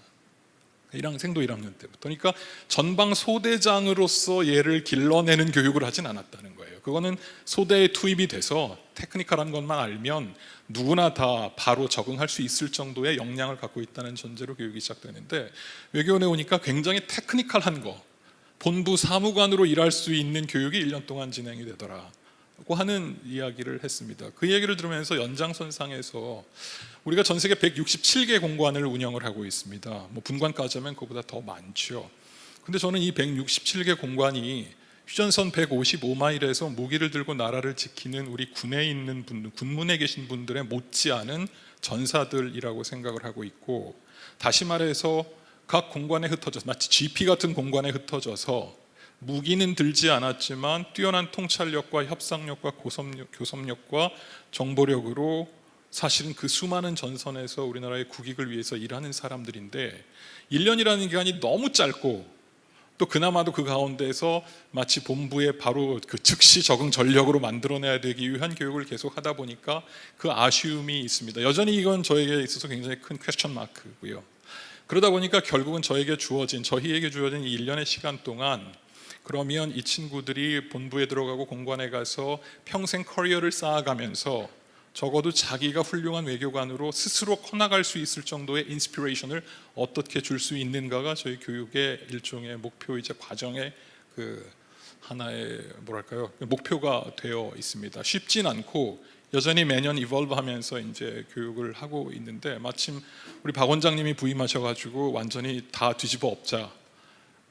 생도 1학년 때부터. 그러니까 전방 소대장으로서 얘를 길러내는 교육을 하진 않았다는 거예요. 그거는 소대에 투입이 돼서 테크니컬한 것만 알면 누구나 다 바로 적응할 수 있을 정도의 역량을 갖고 있다는 전제로 교육이 시작되는데 외교원에 오니까 굉장히 테크니컬한 거, 본부 사무관으로 일할 수 있는 교육이 1년 동안 진행이 되더라 고 하는 이야기를 했습니다. 그 얘기를 들으면서 연장선상에서 우리가 전 세계 167개 공관을 운영을 하고 있습니다. 뭐 분관까지 하면 그보다 더 많죠. 근데 저는 이 167개 공관이 휴전선 155마일에서 무기를 들고 나라를 지키는 우리 군에 있는 분들, 군문에 계신 분들의 못지않은 전사들이라고 생각을 하고 있고, 다시 말해서 각 공간에 흩어져서 마치 GP 같은 공간에 흩어져서 무기는 들지 않았지만 뛰어난 통찰력과 협상력과 교섭력과 정보력으로 사실은 그 수많은 전선에서 우리나라의 국익을 위해서 일하는 사람들인데, 1년이라는 기간이 너무 짧고 또 그나마도 그 가운데서 마치 본부에 바로 그 즉시 적응 전력으로 만들어내야 되기 위한 교육을 계속 하다 보니까 그 아쉬움이 있습니다. 여전히 이건 저에게 있어서 굉장히 큰 퀘스천 마크고요. 그러다 보니까 결국은 저희에게 주어진 이 1년의 시간 동안, 그러면 이 친구들이 본부에 들어가고 공관에 가서 평생 커리어를 쌓아가면서 적어도 자기가 훌륭한 외교관으로 스스로 커나갈 수 있을 정도의 인스피레이션을 어떻게 줄 수 있는가가 저희 교육의 일종의 목표이자 과정의 그 하나의 목표가 되어 있습니다. 쉽진 않고 여전히 매년 이볼브하면서 이제 교육을 하고 있는데, 마침 우리 박 원장님이 부임하셔가지고 완전히 다 뒤집어 엎자.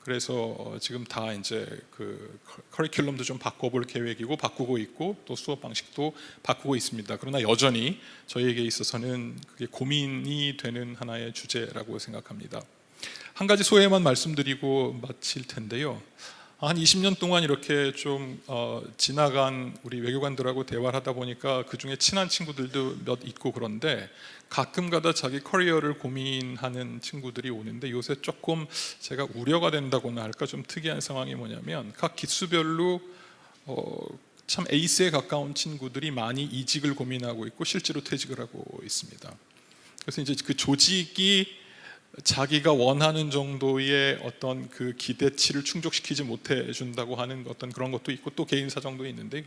그래서 지금 다 이제 그 커리큘럼도 좀 바꿔볼 계획이고 바꾸고 있고 또 수업 방식도 바꾸고 있습니다. 그러나 여전히 저희에게 있어서는 그게 고민이 되는 하나의 주제라고 생각합니다. 한 가지 소회만 말씀드리고 마칠 텐데요. 한 20년 동안 이렇게 좀 지나간 우리 외교관들하고 대화를 하다 보니까 그 중에 친한 친구들도 몇 있고, 그런데 가끔가다 자기 커리어를 고민하는 친구들이 오는데, 요새 조금 제가 우려가 된다고나 할까, 좀 특이한 상황이 뭐냐면 각 기수별로 참 에이스에 가까운 친구들이 많이 이직을 고민하고 있고 실제로 퇴직을 하고 있습니다. 그래서 이제 그 조직이 자기가 원하는 정도의 어떤 그 기대치를 충족시키지 못해 준다고 하는 어떤 그런 것도 있고, 또 개인 사정도 있는데,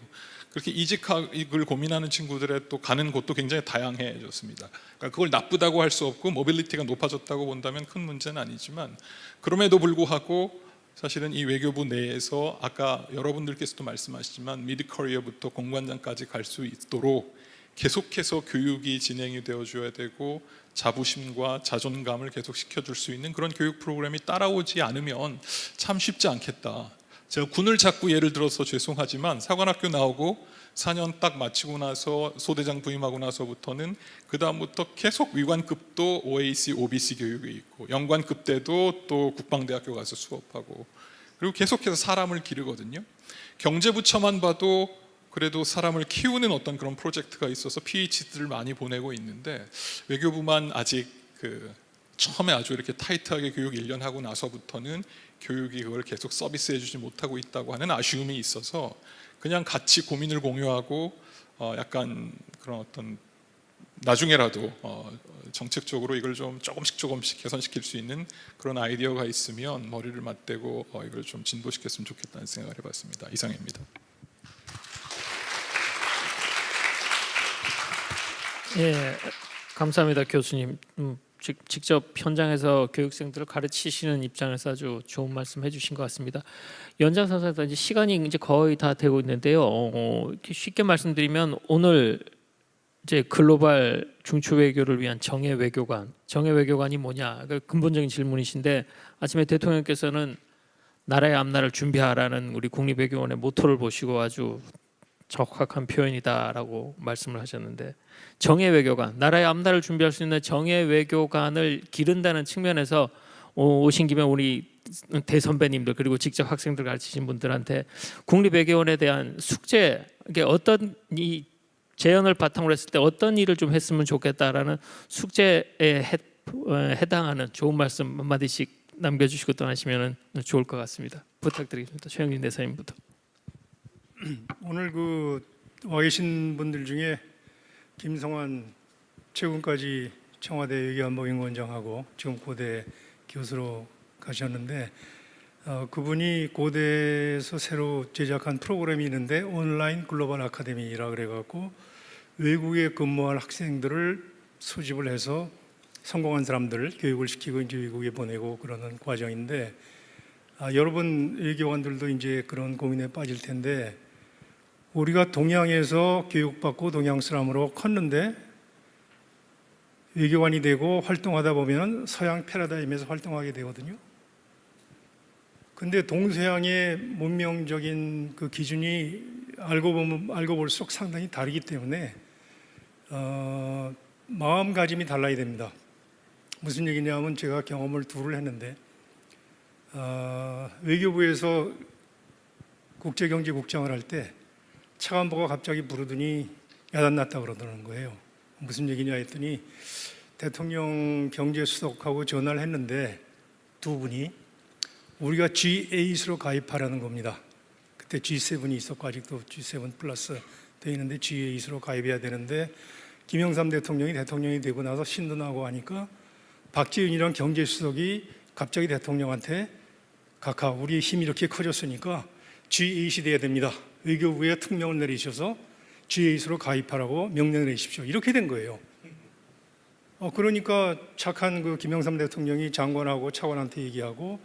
그렇게 이직을 고민하는 친구들의 또 가는 곳도 굉장히 다양해졌습니다. 그러니까 그걸 나쁘다고 할 수 없고 모빌리티가 높아졌다고 본다면 큰 문제는 아니지만, 그럼에도 불구하고 사실은 이 외교부 내에서 아까 여러분들께서도 말씀하시지만 미드 커리어부터 공관장까지 갈 수 있도록 계속해서 교육이 진행이 되어줘야 되고 자부심과 자존감을 계속 시켜줄 수 있는 그런 교육 프로그램이 따라오지 않으면 참 쉽지 않겠다. 제가 군을 자꾸 예를 들어서 죄송하지만 사관학교 나오고 4년 딱 마치고 나서 소대장 부임하고 나서부터는 그 다음부터 계속 위관급도 OAC, OBC 교육이 있고, 영관급 때도 또 국방대학교 가서 수업하고, 그리고 계속해서 사람을 기르거든요. 경제부처만 봐도 그래도 사람을 키우는 어떤 그런 프로젝트가 있어서 PhD를 많이 보내고 있는데, 외교부만 아직 그 처음에 아주 이렇게 타이트하게 교육 1년 하고 나서부터는 교육이 그걸 계속 서비스해 주지 못하고 있다고 하는 아쉬움이 있어서, 그냥 같이 고민을 공유하고 약간 그런 어떤 나중에라도 정책적으로 이걸 좀 조금씩 개선시킬 수 있는 그런 아이디어가 있으면 머리를 맞대고 이걸 좀 진보시켰으면 좋겠다는 생각을 해봤습니다. 이상입니다. 예, 감사합니다, 교수님. 직접 현장에서 교육생들을 가르치시는 입장에서 아주 좋은 말씀 해주신 것 같습니다. 연장선상에서 이제 시간이 이제 거의 다 되고 있는데요. 이렇게 쉽게 말씀드리면 오늘 이제 글로벌 중추 외교를 위한 정예 외교관이 뭐냐, 그 근본적인 질문이신데, 아침에 대통령께서는 나라의 앞날을 준비하라는 우리 국립외교원의 모토를 보시고 아주 적확한 표현이다라고 말씀을 하셨는데, 정예 외교관, 나라의 앞날을 준비할 수 있는 정예 외교관을 기른다는 측면에서 오신 김에 우리 대선배님들 그리고 직접 학생들 가르치신 분들한테 국립외교원에 대한 숙제, 이게 어떤 이 재연을 바탕으로 했을 때 어떤 일을 좀 했으면 좋겠다라는 숙제에 해당하는 좋은 말씀 한마디씩 남겨주시고 떠나시면 좋을 것 같습니다. 부탁드리겠습니다. 최영진 대사님부터. 오늘 그 와 계신 분들 중에 김성환 최근까지 청와대 외교안보연구원장하고 지금 고대 교수로 가셨는데, 그분이 고대에서 새로 제작한 프로그램이 있는데 온라인 글로벌 아카데미라 그래갖고 외국에 근무할 학생들을 수집을 해서 성공한 사람들 교육을 시키고 이제 외국에 보내고 그러는 과정인데, 여러분 외교관들도 이제 그런 고민에 빠질 텐데, 우리가 동양에서 교육받고 동양 사람으로 컸는데 외교관이 되고 활동하다 보면 서양 패러다임에서 활동하게 되거든요. 근데 동서양의 문명적인 그 기준이 알고 볼수록 상당히 다르기 때문에 마음가짐이 달라야 됩니다. 무슨 얘기냐면 제가 경험을 둘을 했는데 외교부에서 국제경제국장을 할 때 차관보가 갑자기 부르더니 야단났다 그러더라는 거예요. 무슨 얘기냐 했더니 대통령 경제수석하고 전화를 했는데 두 분이 우리가 G8으로 가입하라는 겁니다. 그때 G7이 있었고 아직도 G7 플러스 되어 있는데 G8으로 가입해야 되는데 김영삼 대통령이 대통령이 되고 나서 신도 나고 하니까 박지은이랑 경제수석이 갑자기 대통령한테 각하 우리의 힘이 이렇게 커졌으니까 G8이 돼야 됩니다. 외교부에 특명을 내리셔서 G8으로 가입하라고 명령을 내리십시오. 이렇게 된 거예요. 그러니까 착한 그 김영삼 대통령이 장관하고 차관한테 얘기하고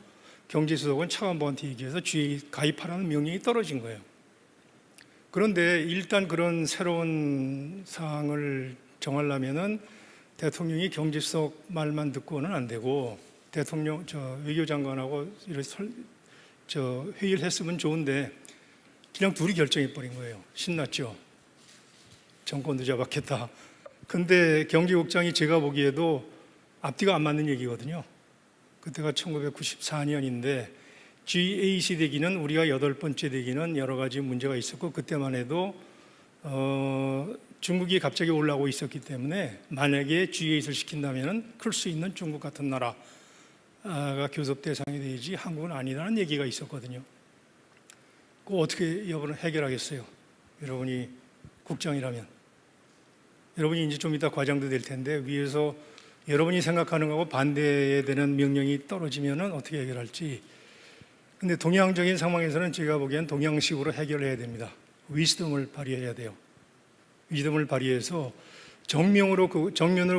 경제수석은 차관보한테 얘기해서 G8 가입하라는 명령이 떨어진 거예요. 그런데 일단 그런 새로운 사항을 정하려면은 대통령이 경제수석 말만 듣고는 안 되고 대통령 외교장관하고 회의를 했으면 좋은데 그냥 둘이 결정해 버린 거예요. 신났죠. 정권도 잡았겠다. 근데 경제국장이 제가 보기에도 앞뒤가 안 맞는 얘기거든요. 그때가 1994년인데 G8이 되기는 우리가 8번째 되기는 여러 가지 문제가 있었고 그때만 해도 중국이 갑자기 올라오고 있었기 때문에 만약에 G8을 시킨다면 클 수 있는 중국 같은 나라가 교섭 대상이 되지 한국은 아니라는 얘기가 있었거든요. 그거 어떻게 여러분은 해결하겠어요? 여러분이 국장이라면. 여러분이 이제 좀 이따 과장도 될 텐데 위에서 여러분이 생각하는 거하고 반대되는 명령이 떨어지면은 어떻게 해결할지. 근데 동양적인 상황에서는 제가 보기엔 동양식으로 해결해야 됩니다. 위즈덤을 발휘해야 돼요. 위즈덤을 발휘해서 정면으로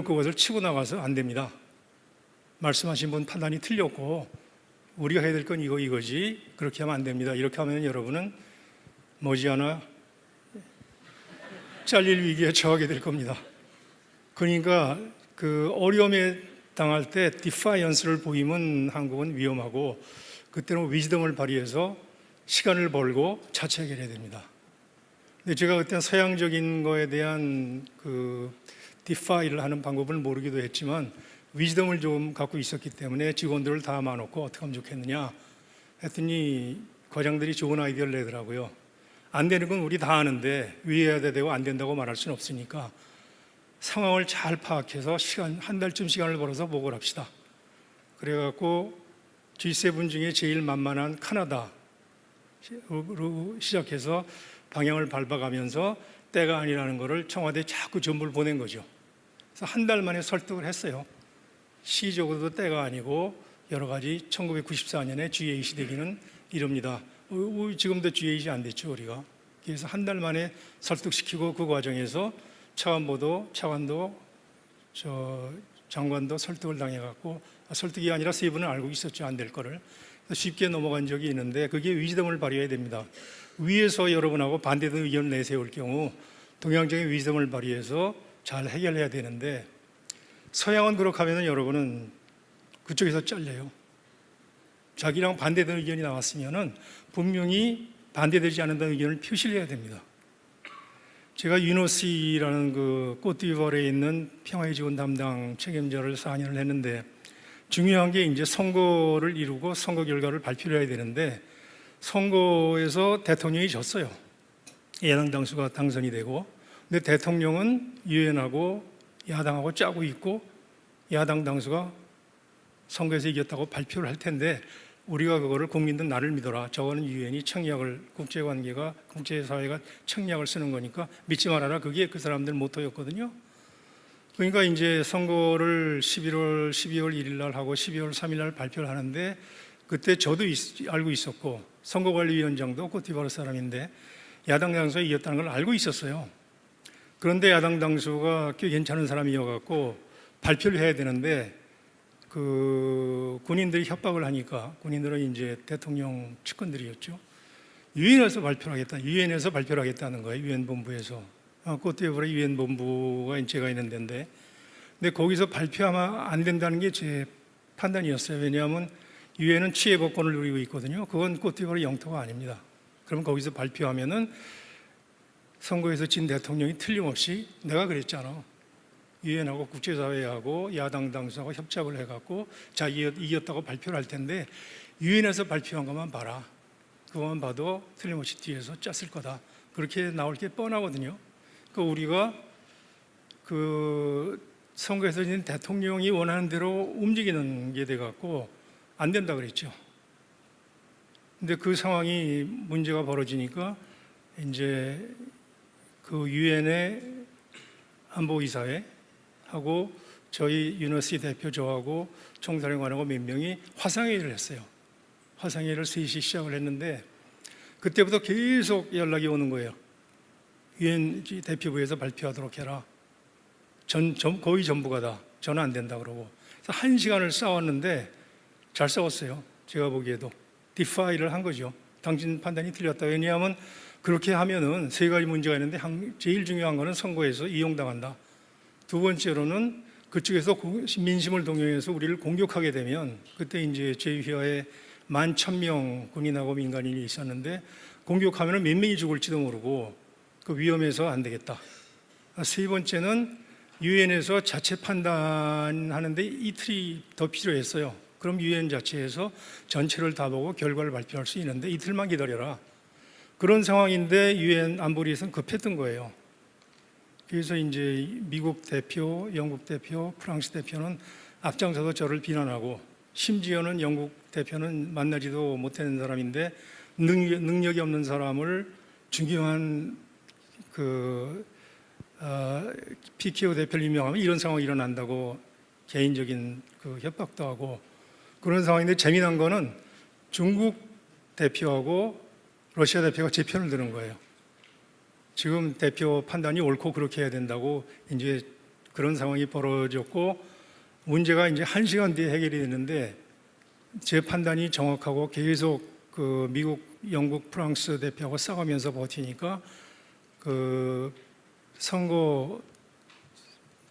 그것을 치고 나가서 안 됩니다. 말씀하신 분 판단이 틀렸고 우리가 해야 될 건 이거지. 그렇게 하면 안 됩니다. 이렇게 하면 여러분은 머지않아 잘릴 위기에 처하게 될 겁니다. 그러니까 그 어려움에 당할 때 디파이언스를 보이면 한국은 위험하고 그때는 위즈덤을 발휘해서 시간을 벌고 자체 해결해야 됩니다. 근데 제가 그때 서양적인 거에 대한 그 디파이를 하는 방법을 모르기도 했지만 위즈덤을 좀 갖고 있었기 때문에 직원들을 다 모아놓고 어떻게 하면 좋겠느냐 했더니 과장들이 좋은 아이디어를 내더라고요. 안 되는 건 우리 다 아는데 위해야 되고 안 된다고 말할 수는 없으니까 상황을 잘 파악해서 한 달쯤 시간을 벌어서 보고를 합시다. 그래갖고 G7 중에 제일 만만한 카나다로 시작해서 방향을 밟아가면서 때가 아니라는 것을 청와대에 자꾸 전부를 보낸 거죠. 그래서 한 달 만에 설득을 했어요. 시적으로도 때가 아니고 여러 가지 1994년에 G8이 되기는 이럽니다. 지금도 G8이 안 됐죠 우리가. 그래서 한 달 만에 설득시키고 그 과정에서 차관도 장관도 설득을 당해갖고 설득이 아니라 세 분은 알고 있었죠. 안 될 거를. 쉽게 넘어간 적이 있는데 그게 위즈덤을 발휘해야 됩니다. 위에서 여러분하고 반대되는 의견을 내세울 경우 동양적인 위즈덤을 발휘해서 잘 해결해야 되는데 서양은 그렇게 하면 여러분은 그쪽에서 잘려요. 자기랑 반대되는 의견이 나왔으면은 분명히 반대되지 않는다는 의견을 표시를 해야 됩니다. 제가 유노시라는 그 코트디부아르에 있는 평화의 지원 담당 책임자를 4년을 했는데 중요한 게 이제 선거를 이루고 선거 결과를 발표를 해야 되는데 선거에서 대통령이 졌어요. 야당 당수가 당선이 되고 근데 대통령은 유엔하고 야당하고 짜고 있고 야당 당수가 선거에서 이겼다고 발표를 할 텐데 우리가 그거를 국민들 나를 믿어라. 저거는 유엔이 청약을 국제관계가 국제사회가 청약을 쓰는 거니까 믿지 말아라. 그게 그 사람들 모토였거든요. 그러니까 이제 선거를 12월 1일 날 하고 12월 3일 날 발표를 하는데 그때 저도 알고 있었고 선거관리위원장도 코트디부아르 사람인데 야당 당수가 이겼다는 걸 알고 있었어요. 그런데 야당 당수가 꽤 괜찮은 사람이어갖고 발표를 해야 되는데 그 군인들이 협박을 하니까 군인들은 이제 대통령 측근들이었죠. 유엔에서 발표를 하겠다. 유엔에서 발표를 하겠다는 거예요. 유엔 본부에서. 코트디부아르 유엔 본부가 제가 있는 데인데 근데 거기서 발표하면 안 된다는 게 제 판단이었어요. 왜냐하면 유엔은 치해법권을 누리고 있거든요. 그건 코트디부아르 영토가 아닙니다. 그럼 거기서 발표하면은 선거에서 진 대통령이 틀림없이 내가 그랬잖아. 유엔하고 국제사회하고 야당 당수하고 협작을 해갖고 자 이겼다고 발표를 할 텐데 유엔에서 발표한 것만 봐라. 그것만 봐도 틀림없이 뒤에서 짰을 거다. 그렇게 나올 게 뻔하거든요. 그 우리가 그 선거에서 있는 대통령이 원하는 대로 움직이는 게 돼갖고 안 된다 그랬죠. 근데 그 상황이 문제가 벌어지니까 이제 그 유엔의 안보이사회 하고 저희 유너시 대표 저하고 총사령관하고 몇 명이 화상회의를 했어요. 화상회의를 3시 시작을 했는데 그때부터 계속 연락이 오는 거예요. 유엔 대표부에서 발표하도록 해라. 거의 전부가 다 저는 안 된다 그러고. 그래서 1시간을 싸웠는데 잘 싸웠어요. 제가 보기에도 디파이를 한 거죠. 당신 판단이 틀렸다. 왜냐하면 그렇게 하면은 3가지 문제가 있는데 제일 중요한 거는 선거에서 이용당한다. 두 번째로는 그쪽에서 민심을 동요해서 우리를 공격하게 되면 그때 이제 제2화에 11,000명 군인하고 민간인이 있었는데 공격하면 몇 명이 죽을지도 모르고 그 위험해서 안 되겠다. 세 번째는 유엔에서 자체 판단하는데 이틀이 더 필요했어요. 그럼 유엔 자체에서 전체를 다 보고 결과를 발표할 수 있는데 이틀만 기다려라. 그런 상황인데 유엔 안보리에서는 급했던 거예요. 그래서 이제 미국 대표, 영국 대표, 프랑스 대표는 앞장서서 저를 비난하고 심지어는 영국 대표는 만나지도 못하는 사람인데 능력이 없는 사람을 중요한 PKO 대표를 임명하면 이런 상황이 일어난다고 개인적인 그 협박도 하고 그런 상황인데 재미난 거는 중국 대표하고 러시아 대표가 제 편을 드는 거예요. 지금 대표 판단이 옳고 그렇게 해야 된다고 이제 그런 상황이 벌어졌고 문제가 이제 1시간 뒤에 해결이 됐는데 제 판단이 정확하고 계속 그 미국, 영국, 프랑스 대표하고 싸우면서 버티니까 그 선거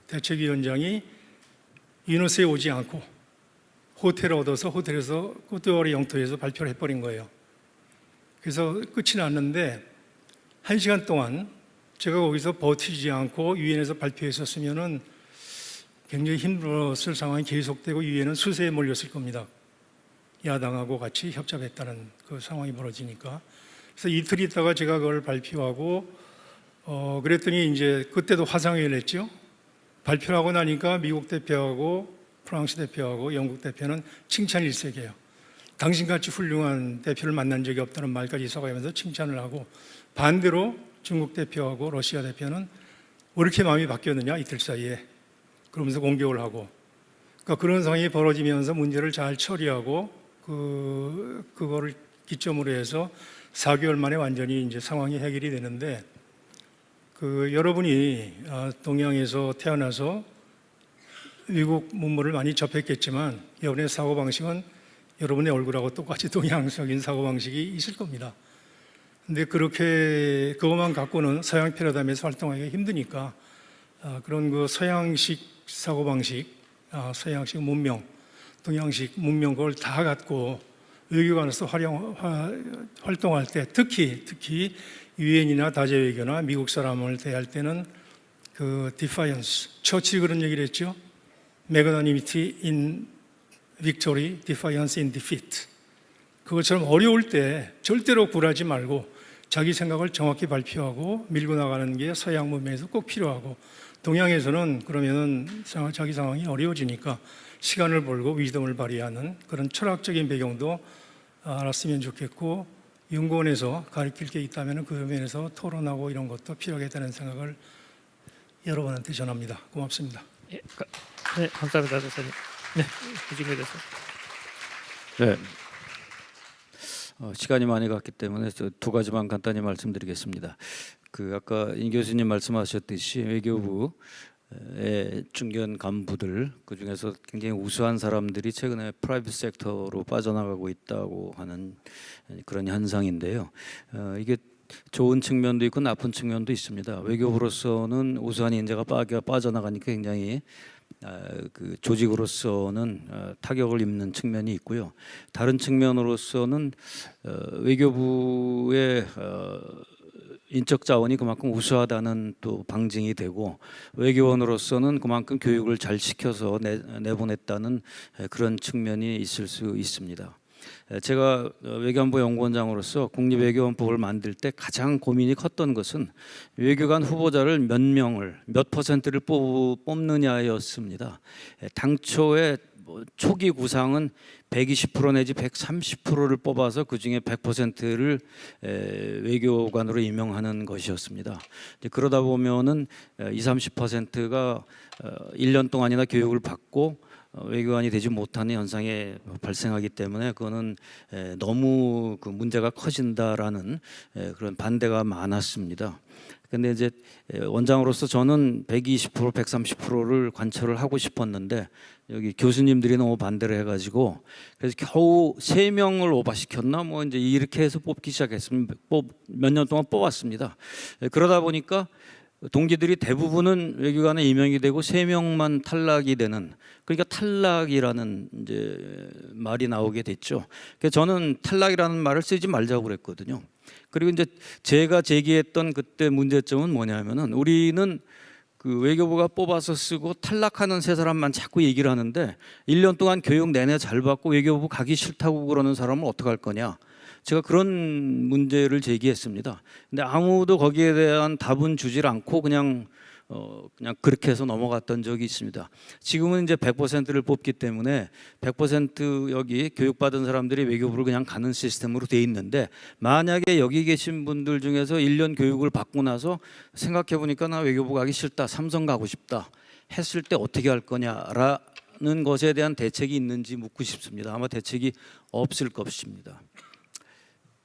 대책위원장이 유너스에 오지 않고 호텔을 얻어서 호텔에서 코트디부아르 영토에서 발표를 해버린 거예요. 그래서 끝이 났는데 1시간 동안 제가 거기서 버티지 않고 유엔에서 발표했었으면은 굉장히 힘들었을 상황이 계속되고 유엔은 수세에 몰렸을 겁니다. 야당하고 같이 협잡했다는 그 상황이 벌어지니까. 그래서 이틀 있다가 제가 그걸 발표하고 그랬더니 이제 그때도 화상회의를 했죠. 발표를 하고 나니까 미국 대표하고 프랑스 대표하고 영국 대표는 칭찬 일색이에요. 당신같이 훌륭한 대표를 만난 적이 없다는 말까지 써가면서 칭찬을 하고 반대로 중국 대표하고 러시아 대표는 왜 이렇게 마음이 바뀌었느냐 이틀 사이에 그러면서 공격을 하고 그러니까 그런 상황이 벌어지면서 문제를 잘 처리하고 그거를 기점으로 해서 4개월 만에 완전히 이제 상황이 해결이 되는데 여러분이 동양에서 태어나서 미국 문물을 많이 접했겠지만 여러분의 사고방식은 여러분의 얼굴하고 똑같이 동양적인 사고방식이 있을 겁니다. 근데 그렇게 그것만 갖고는 서양 패러다임에서 활동하기가 힘드니까 그런 그 서양식 사고방식, 서양식 문명, 동양식 문명 그걸 다 갖고 외교관으로서 활동할 때 특히 유엔이나 다재 외교나 미국 사람을 대할 때는 그 디파이언스, 처칠이 그런 얘기를 했죠. 매그나니미티 in victory, defiance in defeat. 그것처럼 어려울 때 절대로 굴하지 말고 자기 생각을 정확히 발표하고 밀고 나가는 게 서양 문명에서 꼭 필요하고 동양에서는 그러면은 자기 상황이 어려워지니까 시간을 벌고 위덤을 발휘하는 그런 철학적인 배경도 알았으면 좋겠고 연구원에서 가르칠 게 있다면 그 면에서 토론하고 이런 것도 필요하겠다는 생각을 여러분한테 전합니다. 고맙습니다. 네, 감사합니다, 대표님. 네, 유진규 대표. 네. 시간이 많이 갔기 때문에 두 가지만 간단히 말씀드리겠습니다. 아까 임 교수님 말씀하셨듯이 외교부의 중견 간부들 그 중에서 굉장히 우수한 사람들이 최근에 프라이빗 섹터로 빠져나가고 있다고 하는 그런 현상인데요. 이게 좋은 측면도 있고 나쁜 측면도 있습니다. 외교부로서는 우수한 인재가 빠져나가니까 굉장히 그 조직으로서는 타격을 입는 측면이 있고요. 다른 측면으로서는 외교부의 인적 자원이 그만큼 우수하다는 또 방증이 되고 외교원으로서는 그만큼 교육을 잘 시켜서 내보냈다는 그런 측면이 있을 수 있습니다. 제가 외교안보 연구원장으로서 국립외교원법을 만들 때 가장 고민이 컸던 것은 외교관 후보자를 몇 명을 몇 퍼센트를 뽑느냐였습니다. 당초에 초기 구상은 120% 내지 130%를 뽑아서 그 중에 100%를 외교관으로 임명하는 것이었습니다. 그러다 보면은 20-30%가 1년 동안이나 교육을 받고 외교관이 되지 못하는 현상이 발생하기 때문에 그거는 너무 그 문제가 커진다라는 그런 반대가 많았습니다. 근데 이제 원장으로서 저는 120%, 130%를 관철을 하고 싶었는데 여기 교수님들이 너무 반대를 해가지고 그래서 겨우 3명을 오바시켰나 뭐 이제 이렇게 해서 뽑기 시작했습니다. 몇 년 동안 뽑았습니다. 그러다 보니까 동기들이 대부분은 외교관에 임명이 되고 3명만 탈락이 되는, 그러니까 탈락이라는 이제 말이 나오게 됐죠. 그래서 저는 탈락이라는 말을 쓰지 말자고 그랬거든요. 그리고 이제 제가 제기했던 그때 문제점은 뭐냐면은 우리는 그 외교부가 뽑아서 쓰고 탈락하는 3사람만 자꾸 얘기를 하는데 1년 동안 교육 내내 잘 받고 외교부 가기 싫다고 그러는 사람은 어떡할 거냐. 제가 그런 문제를 제기했습니다. 근데 아무도 거기에 대한 답은 주질 않고 그냥 그렇게 해서 넘어갔던 적이 있습니다. 지금은 이제 100%를 뽑기 때문에 100% 여기 교육받은 사람들이 외교부를 그냥 가는 시스템으로 돼 있는데 만약에 여기 계신 분들 중에서 1년 교육을 받고 나서 생각해 보니까 나 외교부 가기 싫다, 삼성 가고 싶다 했을 때 어떻게 할 거냐라는 것에 대한 대책이 있는지 묻고 싶습니다. 아마 대책이 없을 것입니다.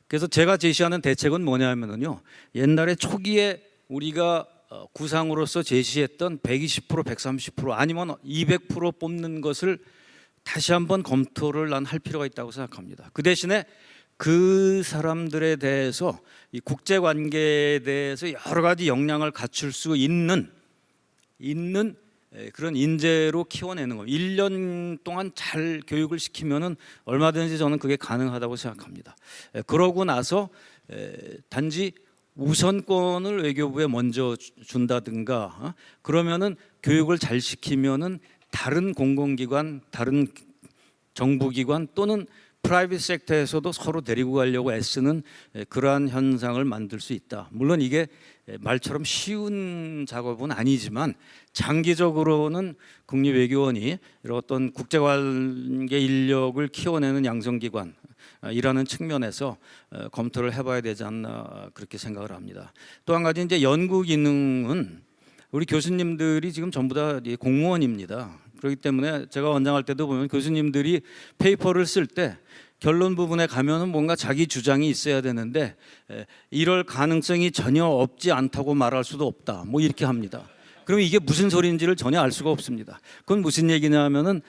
그래서 제가 제시하는 대책은 뭐냐면요, 옛날에 초기에 우리가 구상으로서 제시했던 120%, 130% 아니면 200% 뽑는 것을 다시 한번 검토를 난 할 필요가 있다고 생각합니다. 그 대신에 그 사람들에 대해서 이 국제 관계에 대해서 여러 가지 역량을 갖출 수 있는 그런 인재로 키워내는 겁니다. 1년 동안 잘 교육을 시키면은 얼마든지 저는 그게 가능하다고 생각합니다. 그러고 나서 단지 우선권을 외교부에 먼저 준다든가 그러면은 교육을 잘 시키면은 다른 공공기관, 다른 정부기관 또는 프라이빗 섹터에서도 서로 데리고 가려고 애쓰는 그러한 현상을 만들 수 있다. 물론 이게 말처럼 쉬운 작업은 아니지만 장기적으로는 국립외교원이 이런 어떤 국제관계 인력을 키워내는 양성기관 이라는 측면에서 검토를 해봐야 되지 않나 그렇게 생각을 합니다. 또 한 가지 이제 연구 기능은 우리 교수님들이 지금 전부 다 공무원입니다. 그렇기 때문에 제가 원장할 때도 보면 교수님들이 페이퍼를 쓸 때 결론 부분에 가면은 뭔가 자기 주장이 있어야 되는데 이럴 가능성이 전혀 없지 않다고 말할 수도 없다. 뭐 이렇게 합니다. 그럼 이게 무슨 소리인지를 전혀 알 수가 없습니다. 그건 무슨 얘기냐면은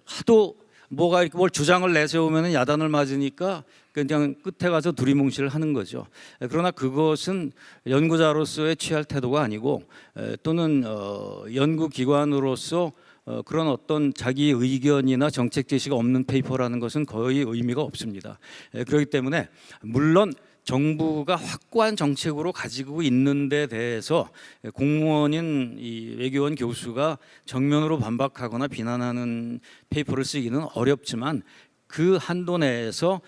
하도 뭐가 이렇게 뭘 주장을 내세우면은 야단을 맞으니까 그냥 끝에 가서 두리뭉실을 하는 거죠. 그러나 그것은 연구자로서의 취할 태도가 아니고 또는 연구기관으로서 그런 어떤 자기 의견이나 정책 제시가 없는 페이퍼라는 것은 거의 의미가 없습니다. 그렇기 때문에 물론 정부가 확고한 정책으로 가지고 있는 데 대해서 공무원인 이 외교원 교수가 정면으로 반박하거나 비난하는 페이퍼를 쓰기는 어렵지만 그 한도 내에서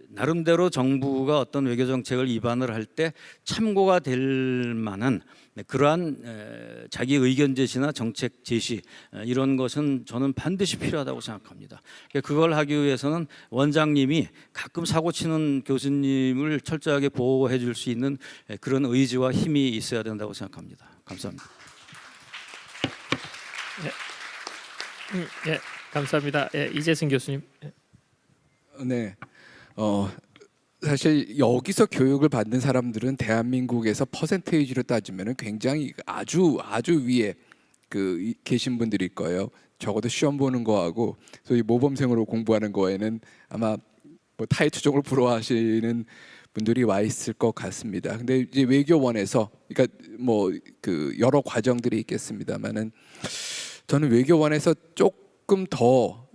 나름대로 정부가 어떤 외교 정책을 입안을 할 때 참고가 될 만한 그러한 자기 의견 제시나 정책 제시 이런 것은 저는 반드시 필요하다고 생각합니다. 그걸 하기 위해서는 원장님이 가끔 사고 치는 교수님을 철저하게 보호해 줄 수 있는 그런 의지와 힘이 있어야 된다고 생각합니다. 감사합니다. 예, 감사합니다. 예, 이재승 교수님. 네. 사실 여기서 교육을 받는 사람들은 대한민국에서 퍼센테이지로 따지면 굉장히 아주 위에 계신 분들일 거예요. 적어도 시험 보는 거하고 소위 모범생으로 공부하는 거에는 아마 뭐 타의 추종을 부러워하시는 분들이 와 있을 것 같습니다. 근데 이제 외교원에서 그러니까 뭐 여러 과정들이 있겠습니다만은 저는 외교원에서 조금 더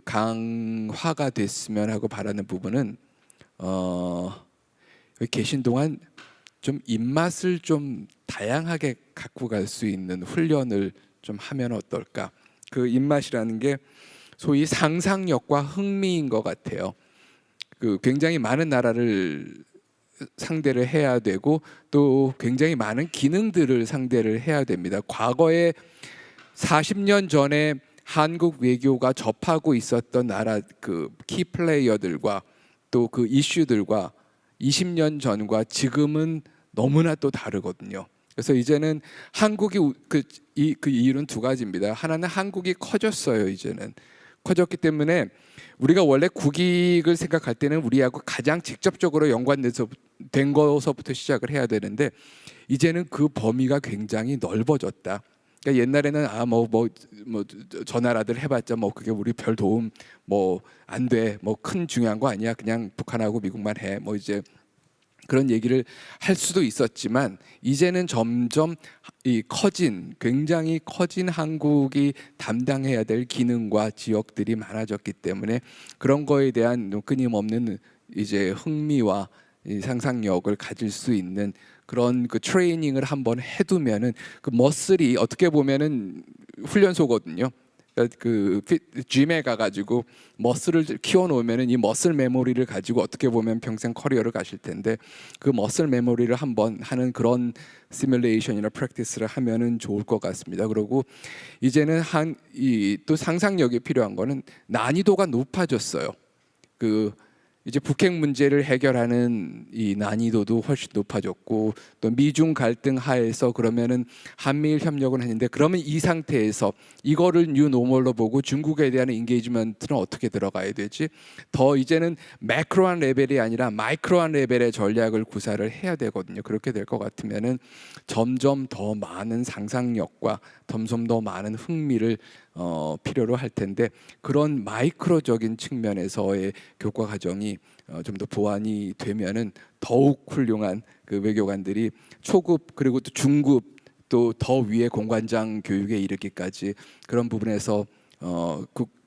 강화가 됐으면 하고 바라는 부분은 여기 계신 동안 좀 입맛을 좀 다양하게 갖고 갈 수 있는 훈련을 좀 하면 어떨까? 그 입맛이라는 게 소위 상상력과 흥미인 것 같아요. 그 굉장히 많은 나라를 상대를 해야 되고 또 굉장히 많은 기능들을 상대를 해야 됩니다. 과거에 40년 전에 한국 외교가 접하고 있었던 나라 그 키 플레이어들과 또 그 이슈들과 20년 전과 지금은 너무나 또 다르거든요. 그래서 이제는 한국이 그 이유는 두 가지입니다. 하나는 한국이 커졌어요. 이제는 커졌기 때문에 우리가 원래 국익을 생각할 때는 우리하고 가장 직접적으로 연관돼서 된 거서부터 시작을 해야 되는데 이제는 그 범위가 굉장히 넓어졌다. 그러니까 옛날에는 저 나라들 해봤자 뭐 그게 우리 별 도움 뭐 안 돼, 뭐 큰 중요한 거 아니야, 그냥 북한하고 미국만 해, 뭐 이제 그런 얘기를 할 수도 있었지만 이제는 점점 굉장히 커진 한국이 담당해야 될 기능과 지역들이 많아졌기 때문에 그런 거에 대한 끊임없는 이제 흥미와 이 상상력을 가질 수 있는 그런 그 트레이닝을 한번 해두면은 그 머슬이 어떻게 보면은 훈련소거든요. 그 짐에 가가지고 머슬을 키워놓으면은 이 머슬 메모리를 가지고 어떻게 보면 평생 커리어를 가실 텐데 그 머슬 메모리를 한번 하는 그런 시뮬레이션이나 프랙티스를 하면은 좋을 것 같습니다. 그리고 이제는 또 상상력이 필요한 거는 난이도가 높아졌어요. 그 이제 북핵 문제를 해결하는 이 난이도도 훨씬 높아졌고 또 미중 갈등 하에서 그러면은 한미일 협력은 했는데 그러면 이 상태에서 이거를 뉴 노멀로 보고 중국에 대한 인게이지먼트는 어떻게 들어가야 되지? 더 이제는 매크로한 레벨이 아니라 마이크로한 레벨의 전략을 구사를 해야 되거든요. 그렇게 될 것 같으면은 점점 더 많은 상상력과 점점 더 많은 흥미를 필요로 할 텐데 그런 마이크로적인 측면에서의 교과 과정이 좀 더 보완이 되면은 더욱 훌륭한 그 외교관들이 초급 그리고 또 중급 또 더 위의 공관장 교육에 이르기까지 그런 부분에서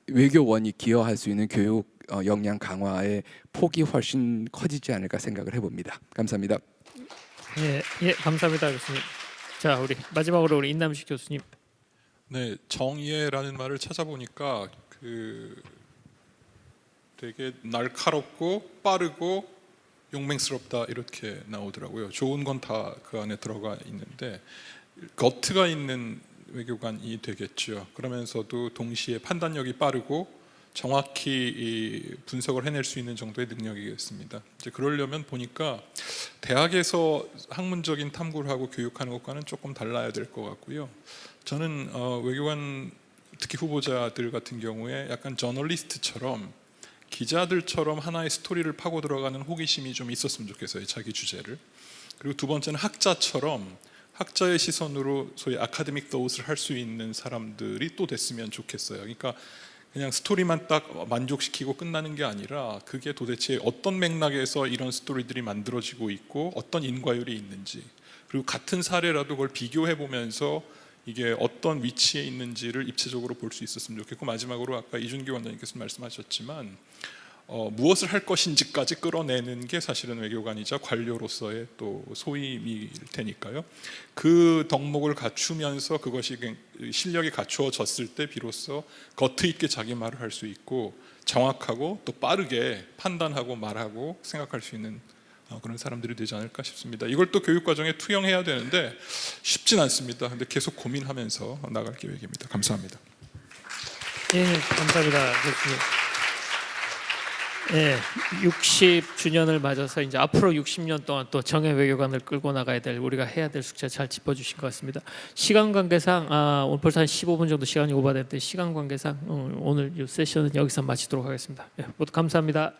외교원이 기여할 수 있는 교육 역량 강화의 폭이 훨씬 커지지 않을까 생각을 해봅니다. 감사합니다. 예, 감사합니다, 교수님. 자, 우리 마지막으로 우리 인남식 교수님. 네, 정의라는 말을 찾아보니까 그 되게 날카롭고 빠르고 용맹스럽다 이렇게 나오더라고요. 좋은 건 다 그 안에 들어가 있는데 거트가 있는 외교관이 되겠죠. 그러면서도 동시에 판단력이 빠르고 정확히 이 분석을 해낼 수 있는 정도의 능력이겠습니다. 이제 그러려면 보니까 대학에서 학문적인 탐구를 하고 교육하는 것과는 조금 달라야 될 것 같고요. 저는 외교관 특히 후보자들 같은 경우에 약간 저널리스트처럼 기자들처럼 하나의 스토리를 파고 들어가는 호기심이 좀 있었으면 좋겠어요. 자기 주제를. 그리고 두 번째는 학자처럼 학자의 시선으로 소위 아카데믹 더웃을 할 수 있는 사람들이 또 됐으면 좋겠어요. 그러니까 그냥 스토리만 딱 만족시키고 끝나는 게 아니라 그게 도대체 어떤 맥락에서 이런 스토리들이 만들어지고 있고 어떤 인과율이 있는지 그리고 같은 사례라도 그걸 비교해 보면서 이게 어떤 위치에 있는지를 입체적으로 볼 수 있었으면 좋겠고 마지막으로 아까 이준규 원장님께서 말씀하셨지만 무엇을 할 것인지까지 끌어내는 게 사실은 외교관이자 관료로서의 또 소임일 테니까요. 그 덕목을 갖추면서 그것이 실력이 갖추어졌을 때 비로소 겉트 있게 자기 말을 할 수 있고 정확하고 또 빠르게 판단하고 말하고 생각할 수 있는 그런 사람들이 되지 않을까 싶습니다. 이걸 또 교육과정에 투영해야 되는데 쉽진 않습니다. 근데 계속 고민하면서 나갈 계획입니다. 감사합니다. 예, 감사합니다, 교수님. 예, 60주년을 맞아서 이제 앞으로 60년 동안 또 정예 외교관을 끌고 나가야 될 우리가 해야 될 숙제 잘 짚어주신 것 같습니다. 시간 관계상 오늘 벌써 한 15분 정도 시간이 오버됐는데 시간 관계상 오늘 이 세션은 여기서 마치도록 하겠습니다. 예, 모두 감사합니다.